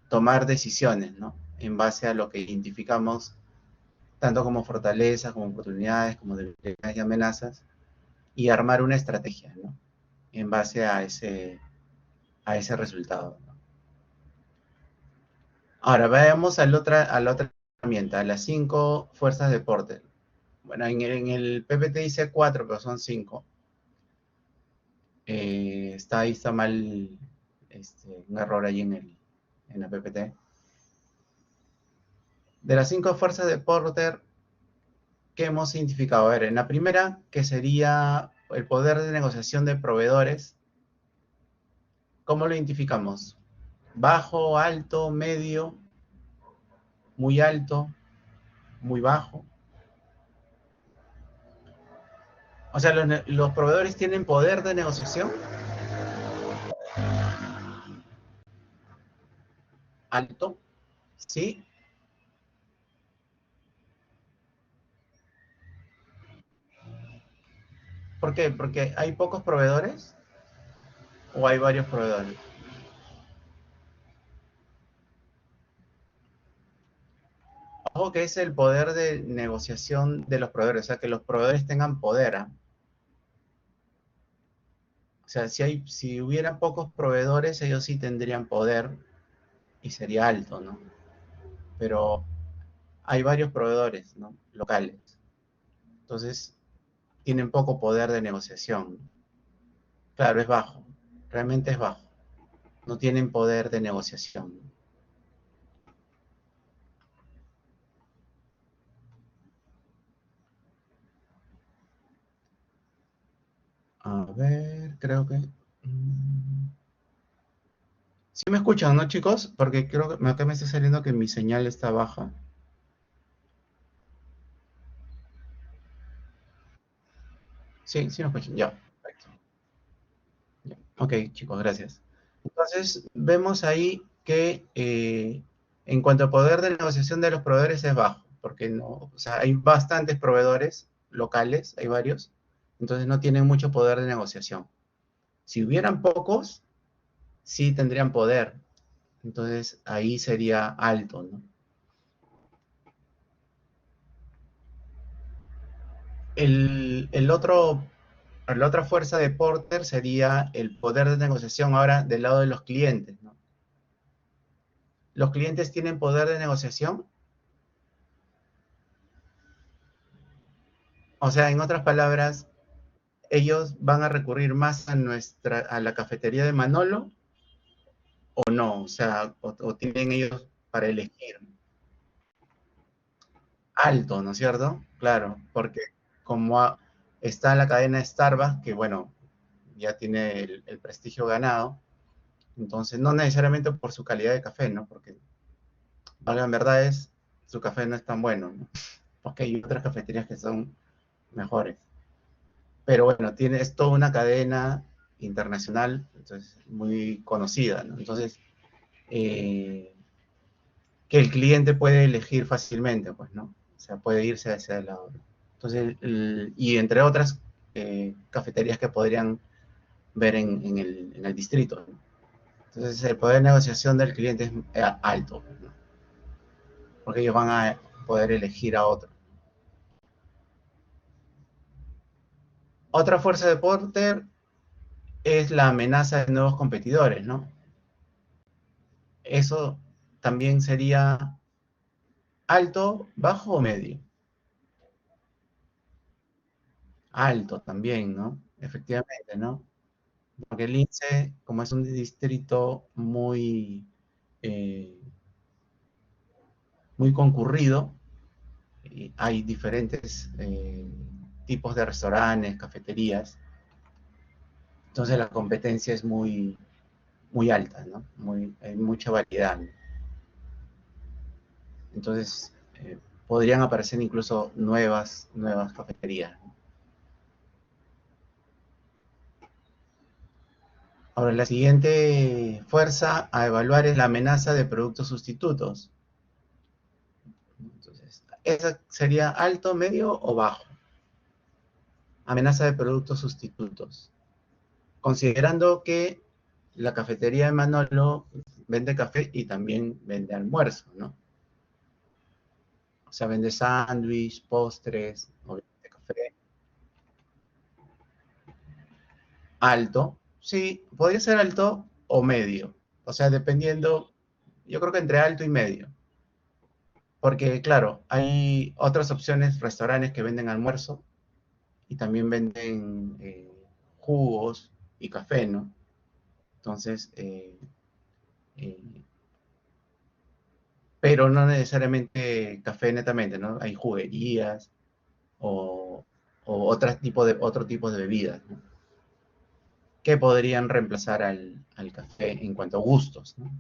tomar decisiones, ¿no? En base a lo que identificamos, tanto como fortalezas, como oportunidades, como debilidades y amenazas, y armar una estrategia, ¿no? En base a ese resultado, ¿no? Ahora, veamos a la otra herramienta, a las 5 fuerzas de Porter. Bueno, en el PPT dice 4, pero son 5. Ahí está mal, un error ahí en la PPT. De las 5 fuerzas de Porter que hemos identificado, a ver, en la primera, que sería el poder de negociación de proveedores, ¿cómo lo identificamos? Bajo, alto, medio, muy alto, muy bajo. O sea, los proveedores tienen poder de negociación alto, ¿sí? ¿Por qué? Porque hay pocos proveedores o hay varios proveedores. Ojo que es el poder de negociación de los proveedores, o sea, que los proveedores tengan poder, ¿ah? O sea, si hubiera pocos proveedores, ellos sí tendrían poder y sería alto, ¿no? Pero hay varios proveedores, ¿no? Locales. Entonces, tienen poco poder de negociación. Claro, es bajo. Realmente es bajo. No tienen poder de negociación. A ver, creo que... Sí me escuchan, ¿no, chicos? Porque creo que acá me está saliendo que mi señal está baja. Sí, sí me escuchan. Ya. Perfecto. Ya. Ok, chicos, gracias. Entonces, vemos ahí que en cuanto a poder de negociación de los proveedores es bajo, porque no, o sea, hay bastantes proveedores locales, hay varios, entonces no tienen mucho poder de negociación. Si hubieran pocos, sí tendrían poder, entonces ahí sería alto, ¿no? El otro, la otra fuerza de Porter sería el poder de negociación ahora del lado de los clientes, ¿no? Los clientes tienen poder de negociación. O sea, en otras palabras, ellos van a recurrir más a la cafetería de Manolo o no, o sea, o tienen ellos para elegir alto, ¿no es cierto? Claro, porque como está la cadena Starbucks, que bueno, ya tiene el prestigio ganado, entonces no necesariamente por su calidad de café, ¿no? Porque, valga verdades, su café no es tan bueno, ¿no? Porque hay otras cafeterías que son mejores. Pero bueno, es toda una cadena internacional, entonces muy conocida, ¿no? Entonces, eh, que el cliente puede elegir fácilmente, pues, ¿no? O sea, puede irse hacia el lado. Entonces, y entre otras cafeterías que podrían ver en el distrito, ¿no? Entonces, el poder de negociación del cliente es alto, ¿no? Porque ellos van a poder elegir a otro. Otra fuerza de Porter es la amenaza de nuevos competidores, ¿no? Eso también sería alto, bajo o medio. Alto también, ¿no? Efectivamente, ¿no? Porque el Lince, como es un distrito muy muy concurrido. Y hay diferentes tipos de restaurantes, cafeterías. Entonces la competencia es muy, muy alta, ¿no? Hay mucha variedad, ¿no? Entonces podrían aparecer incluso nuevas cafeterías, ¿no? Ahora, la siguiente fuerza a evaluar es la amenaza de productos sustitutos. Entonces, ¿esa sería alto, medio o bajo? Amenaza de productos sustitutos. Considerando que la cafetería de Manolo vende café y también vende almuerzo, ¿no? O sea, vende sándwich, postres, obviamente café. Alto, sí, podría ser alto o medio. O sea, dependiendo, yo creo que entre alto y medio. Porque, claro, hay otras opciones, restaurantes que venden almuerzo y también venden jugos y café, ¿no? Entonces, eh, pero no necesariamente café netamente, ¿no? Hay juguerías o, o otro tipo de bebidas, ¿no? Que podrían reemplazar al café en cuanto a gustos, ¿no?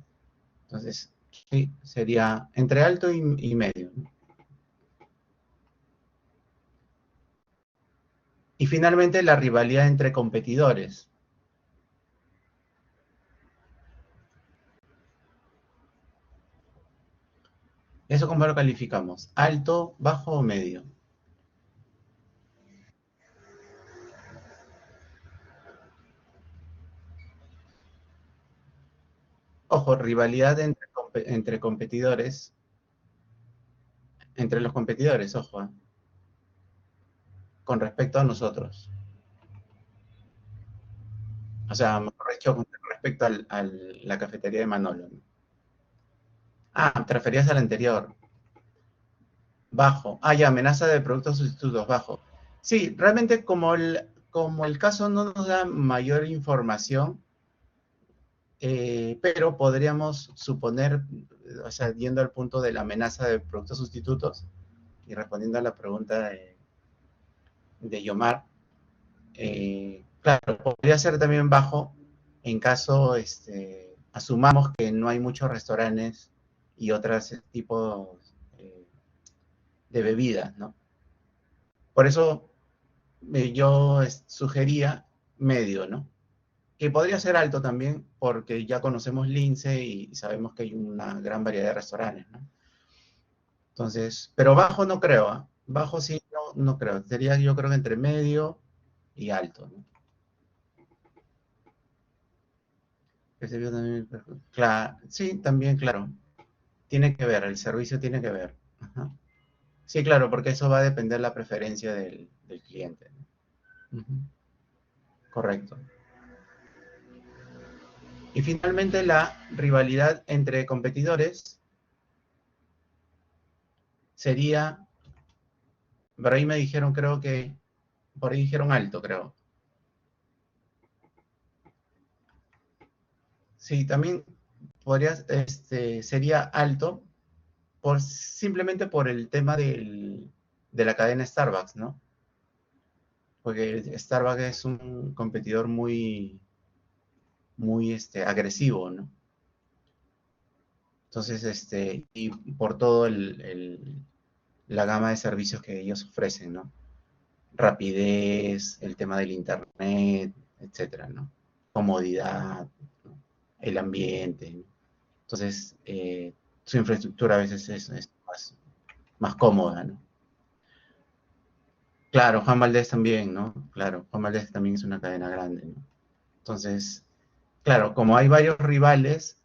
Entonces, sí, sería entre alto y medio, ¿no? Y finalmente, la rivalidad entre competidores. ¿Eso cómo lo calificamos? ¿Alto, bajo o medio? Ojo, rivalidad entre competidores, entre los competidores, ojo, con respecto a nosotros. O sea, mejor dicho, con respecto la cafetería de Manolo, ¿no? Ah, te referías al anterior. Bajo. Ah, ya, amenaza de productos sustitutos, bajo. Sí, realmente como el caso no nos da mayor información, pero podríamos suponer, o sea, yendo al punto de la amenaza de productos sustitutos y respondiendo a la pregunta de Yomar, claro, podría ser también bajo en caso, asumamos que no hay muchos restaurantes y otros tipos eh, de bebidas, ¿no? Por eso yo sugería medio, ¿no? Que podría ser alto también, porque ya conocemos Lince y sabemos que hay una gran variedad de restaurantes, ¿no? Entonces, pero bajo no creo, ¿ah? Bajo sí, no creo. Sería yo creo que entre medio y alto, ¿no? Ese video también, claro, sí, también, claro. Tiene que ver, el servicio tiene que ver. Ajá. Sí, claro, porque eso va a depender de la preferencia del cliente, ¿no? Ujú. Correcto. Y finalmente la rivalidad entre competidores sería, por ahí me dijeron, creo que, por ahí dijeron alto, creo. Sí, también podría, sería alto simplemente por el tema de la cadena Starbucks, ¿no? Porque Starbucks es un competidor muy agresivo, ¿no? Entonces, y por todo la gama de servicios que ellos ofrecen, ¿no? Rapidez, el tema del internet, etcétera, ¿no? Comodidad, ¿no? El ambiente, ¿no? Entonces, su infraestructura a veces es más cómoda, ¿no? Claro, Juan Valdez también, ¿no? Claro, Juan Valdez también es una cadena grande, ¿no? Entonces, claro, como hay varios rivales,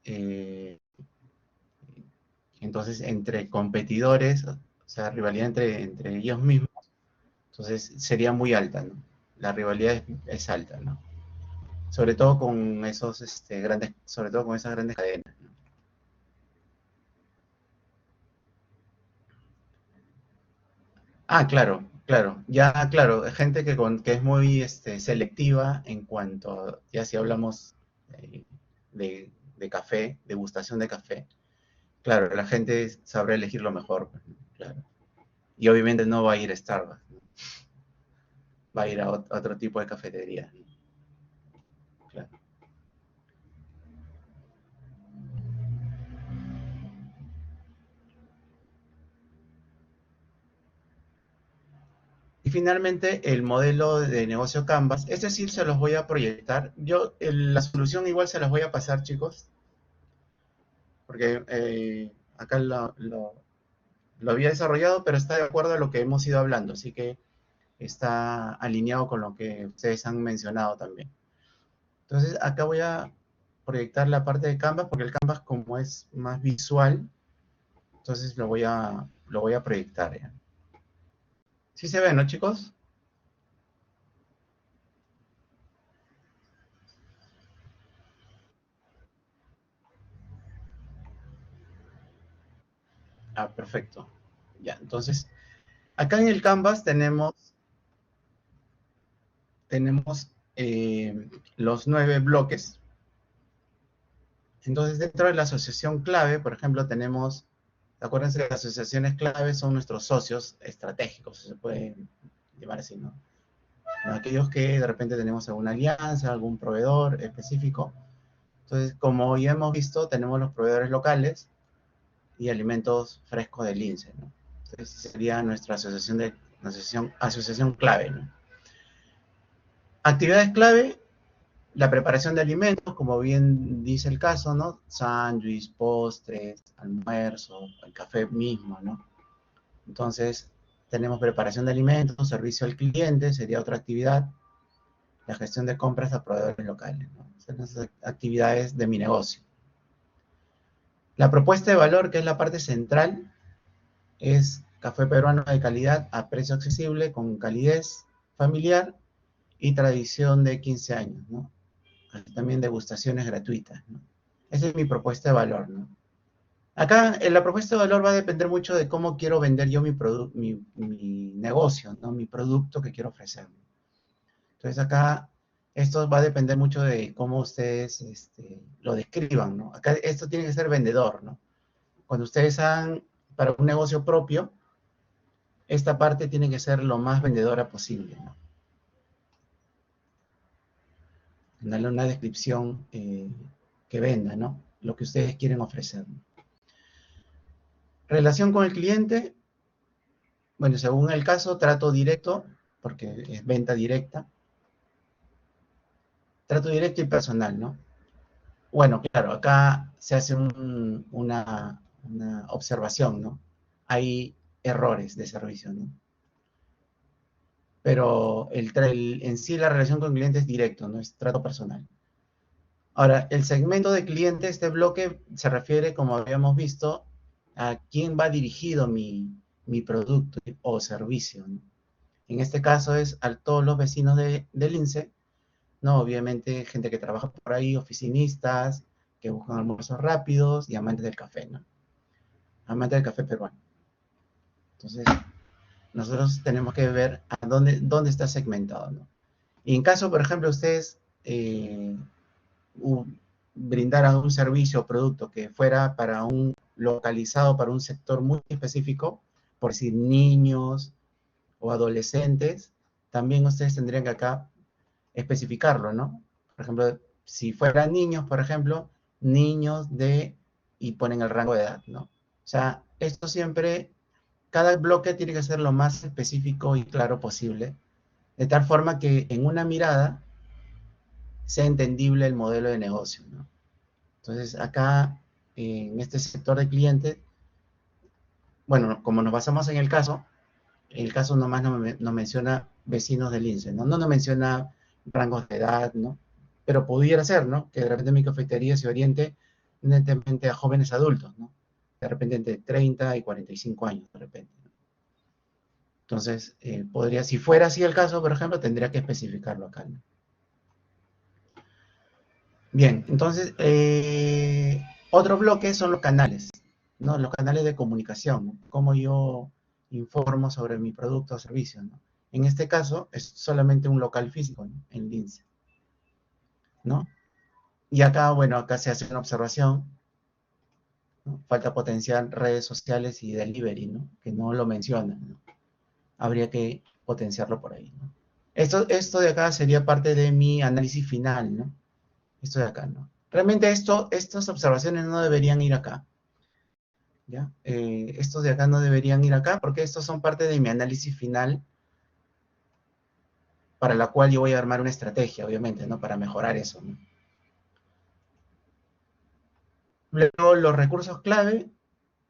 entonces entre competidores, o sea, rivalidad entre ellos mismos, entonces sería muy alta, ¿no? La rivalidad es alta, ¿no? Sobre todo con esos grandes, sobre todo con esas grandes cadenas, ¿no? Ah, claro, claro. Ya, claro, gente que es muy selectiva en cuanto, ya si hablamos de café, degustación de café. claro, la gente sabrá elegir lo mejor, pues, claro. Y obviamente no va a ir a Starbucks, ¿no? Va a ir a otro tipo de cafetería, ¿no? Claro. Y finalmente, el modelo de negocio Canvas, este sí se los voy a proyectar. Yo, la solución igual se las voy a pasar, chicos, porque acá lo había desarrollado, pero está de acuerdo a lo que hemos ido hablando, así que está alineado con lo que ustedes han mencionado también. Entonces, acá voy a proyectar la parte de Canvas, porque el Canvas como es más visual, entonces lo voy a proyectar, ¿ya? ¿Sí se ve, no, chicos? Ah, perfecto. Ya, entonces, acá en el Canvas tenemos los 9 bloques. Entonces, dentro de la asociación clave, por ejemplo, acuérdense que las asociaciones clave son nuestros socios estratégicos, se puede llamar así, ¿no? Aquellos que de repente tenemos alguna alianza, algún proveedor específico. Entonces, como ya hemos visto, tenemos los proveedores locales y alimentos frescos del INSE, ¿no? Entonces, sería nuestra asociación clave, ¿no? Actividades clave, la preparación de alimentos, como bien dice el caso, ¿no? Sándwiches, postres, almuerzo, el café mismo, ¿no? Entonces, tenemos preparación de alimentos, servicio al cliente, sería otra actividad, la gestión de compras a proveedores locales, ¿no? Son las actividades de mi negocio. La propuesta de valor, que es la parte central, es café peruano de calidad a precio accesible, con calidez familiar y tradición de 15 años, ¿no? También degustaciones gratuitas, ¿no? Esa es mi propuesta de valor, ¿no? Acá la propuesta de valor va a depender mucho de cómo quiero vender yo mi negocio, ¿no? Mi producto que quiero ofrecer. Entonces acá esto va a depender mucho de cómo ustedes lo describan, ¿no? Acá esto tiene que ser vendedor, ¿no? Cuando ustedes hagan para un negocio propio, esta parte tiene que ser lo más vendedora posible, ¿no? Darle una descripción que venda, ¿no? Lo que ustedes quieren ofrecer, ¿no? Relación con el cliente, bueno, según el caso, trato directo, porque es venta directa, trato directo y personal, ¿no? Bueno, claro, acá se hace una observación, ¿no? Hay errores de servicio, ¿no? Pero en sí la relación con el cliente es directo, no es trato personal. Ahora, el segmento de cliente, este bloque se refiere, como habíamos visto, a quién va dirigido mi producto o servicio, ¿no? En este caso es a todos los vecinos del INSE, ¿no? Obviamente gente que trabaja por ahí, oficinistas, que buscan almuerzos rápidos y amantes del café, ¿no? Amantes del café peruano. Entonces, nosotros tenemos que ver a dónde está segmentado, ¿no? Y en caso, por ejemplo, ustedes brindaran un servicio o producto que fuera localizado para un sector muy específico, por decir niños o adolescentes, también ustedes tendrían que acá especificarlo, ¿no? Por ejemplo, si fueran niños, por ejemplo, niños y ponen el rango de edad, ¿no? O sea, esto siempre, cada bloque tiene que ser lo más específico y claro posible, de tal forma que en una mirada sea entendible el modelo de negocio, ¿no? Entonces, acá, en este sector de clientes, bueno, como nos basamos en el caso nomás no menciona vecinos del INSE, ¿no? No nos menciona rangos de edad, ¿no? Pero pudiera ser, ¿no? Que de repente mi cafetería se oriente netamente a jóvenes adultos, ¿no? De repente entre 30 y 45 años, de repente, ¿no? Entonces, si fuera así el caso, por ejemplo, tendría que especificarlo acá, ¿no? Bien, entonces, otro bloque son los canales, ¿no? Los canales de comunicación, ¿no? Cómo yo informo sobre mi producto o servicio, ¿no? En este caso, es solamente un local físico, ¿no? En Lince, ¿no? Y acá, bueno, acá se hace una observación, ¿no? Falta potenciar redes sociales y delivery, ¿no? Que no lo mencionan, ¿no? Habría que potenciarlo por ahí, ¿no? Esto de acá sería parte de mi análisis final, ¿no? Esto de acá, ¿no? Realmente estas observaciones no deberían ir acá, ¿ya? Estos de acá no deberían ir acá porque estos son parte de mi análisis final para la cual yo voy a armar una estrategia, obviamente, ¿no? Para mejorar eso, ¿no? Luego, los recursos clave,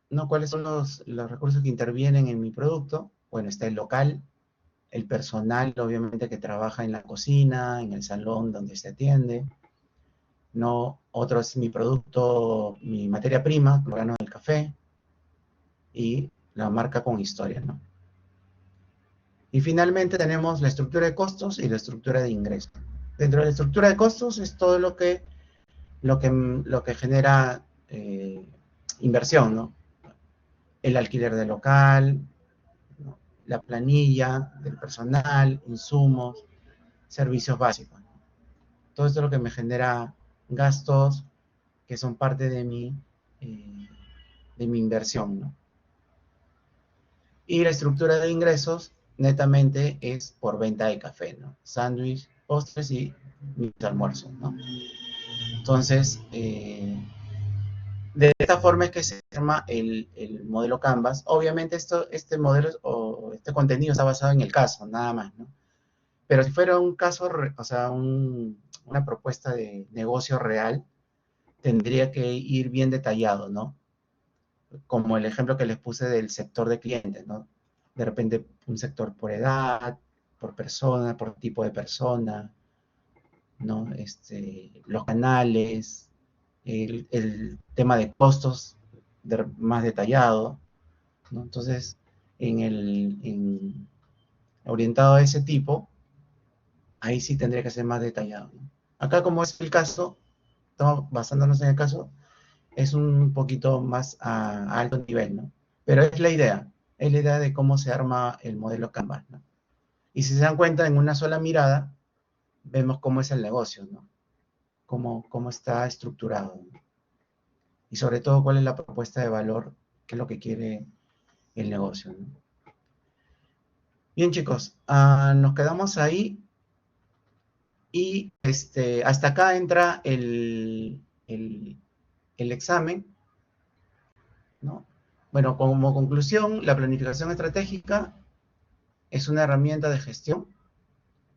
¿no? ¿Cuáles son los recursos que intervienen en mi producto? Bueno, está el local, el personal, obviamente, que trabaja en la cocina, en el salón donde se atiende, ¿no? Otro es mi producto, mi materia prima, el grano del café, y la marca con historia, ¿no? Y finalmente tenemos la estructura de costos y la estructura de ingresos. Dentro de la estructura de costos es todo lo que genera inversión, ¿no? El alquiler del local, ¿no? La planilla del personal, insumos, servicios básicos. Todo esto es lo que me genera gastos que son parte eh, de mi inversión, ¿no? Y la estructura de ingresos netamente es por venta de café, ¿no? Sándwich, postres y mis almuerzos, ¿no? Entonces, de esta forma es que se llama el modelo Canvas. Obviamente este modelo o este contenido está basado en el caso, nada más, ¿no? Pero si fuera un caso, o sea, una propuesta de negocio real, tendría que ir bien detallado, ¿no? Como el ejemplo que les puse del sector de clientes, ¿no? De repente un sector por edad, por persona, por tipo de persona, ¿no? Los canales, el tema de costos más detallado, ¿no? Entonces, orientado a ese tipo, ahí sí tendría que ser más detallado, ¿no? Acá, como es el caso, estamos basándonos en el caso, es un poquito más a alto nivel, ¿no? Pero es la idea de cómo se arma el modelo Canvas, ¿no? Y si se dan cuenta, en una sola mirada, vemos cómo es el negocio, ¿no? Cómo está estructurado, ¿no? Y sobre todo, cuál es la propuesta de valor, qué es lo que quiere el negocio, ¿no? Bien, chicos, nos quedamos ahí y hasta acá entra el examen, ¿no? Bueno, como conclusión, la planificación estratégica es una herramienta de gestión,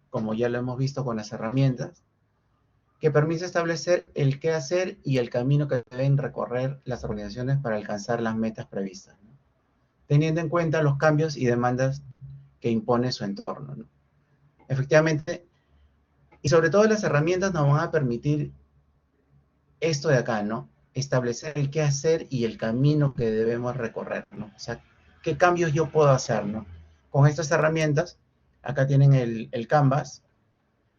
como ya lo hemos visto con las herramientas, que permite establecer el qué hacer y el camino que deben recorrer las organizaciones para alcanzar las metas previstas, ¿no? Teniendo en cuenta los cambios y demandas que impone su entorno, ¿no? Efectivamente, y sobre todo las herramientas nos van a permitir esto de acá, ¿no? Establecer el qué hacer y el camino que debemos recorrer, ¿no? O sea, qué cambios yo puedo hacer, ¿no? Con estas herramientas, acá tienen el Canvas,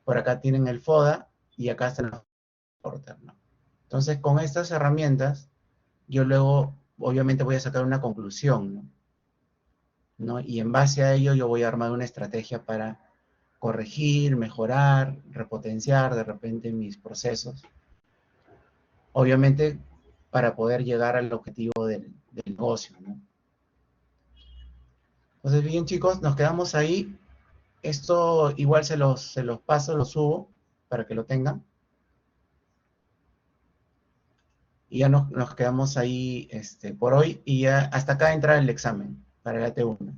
por acá tienen el FODA y acá están los Porter, ¿no? Entonces, con estas herramientas, yo luego, obviamente, voy a sacar una conclusión, ¿no? ¿No? Y en base a ello, yo voy a armar una estrategia para corregir, mejorar, repotenciar de repente mis procesos. Obviamente, para poder llegar al objetivo del negocio, ¿no? Entonces, bien, chicos, nos quedamos ahí. Esto igual se los paso, lo subo para que lo tengan. Y ya nos quedamos ahí por hoy y ya hasta acá entra el examen para el AT1.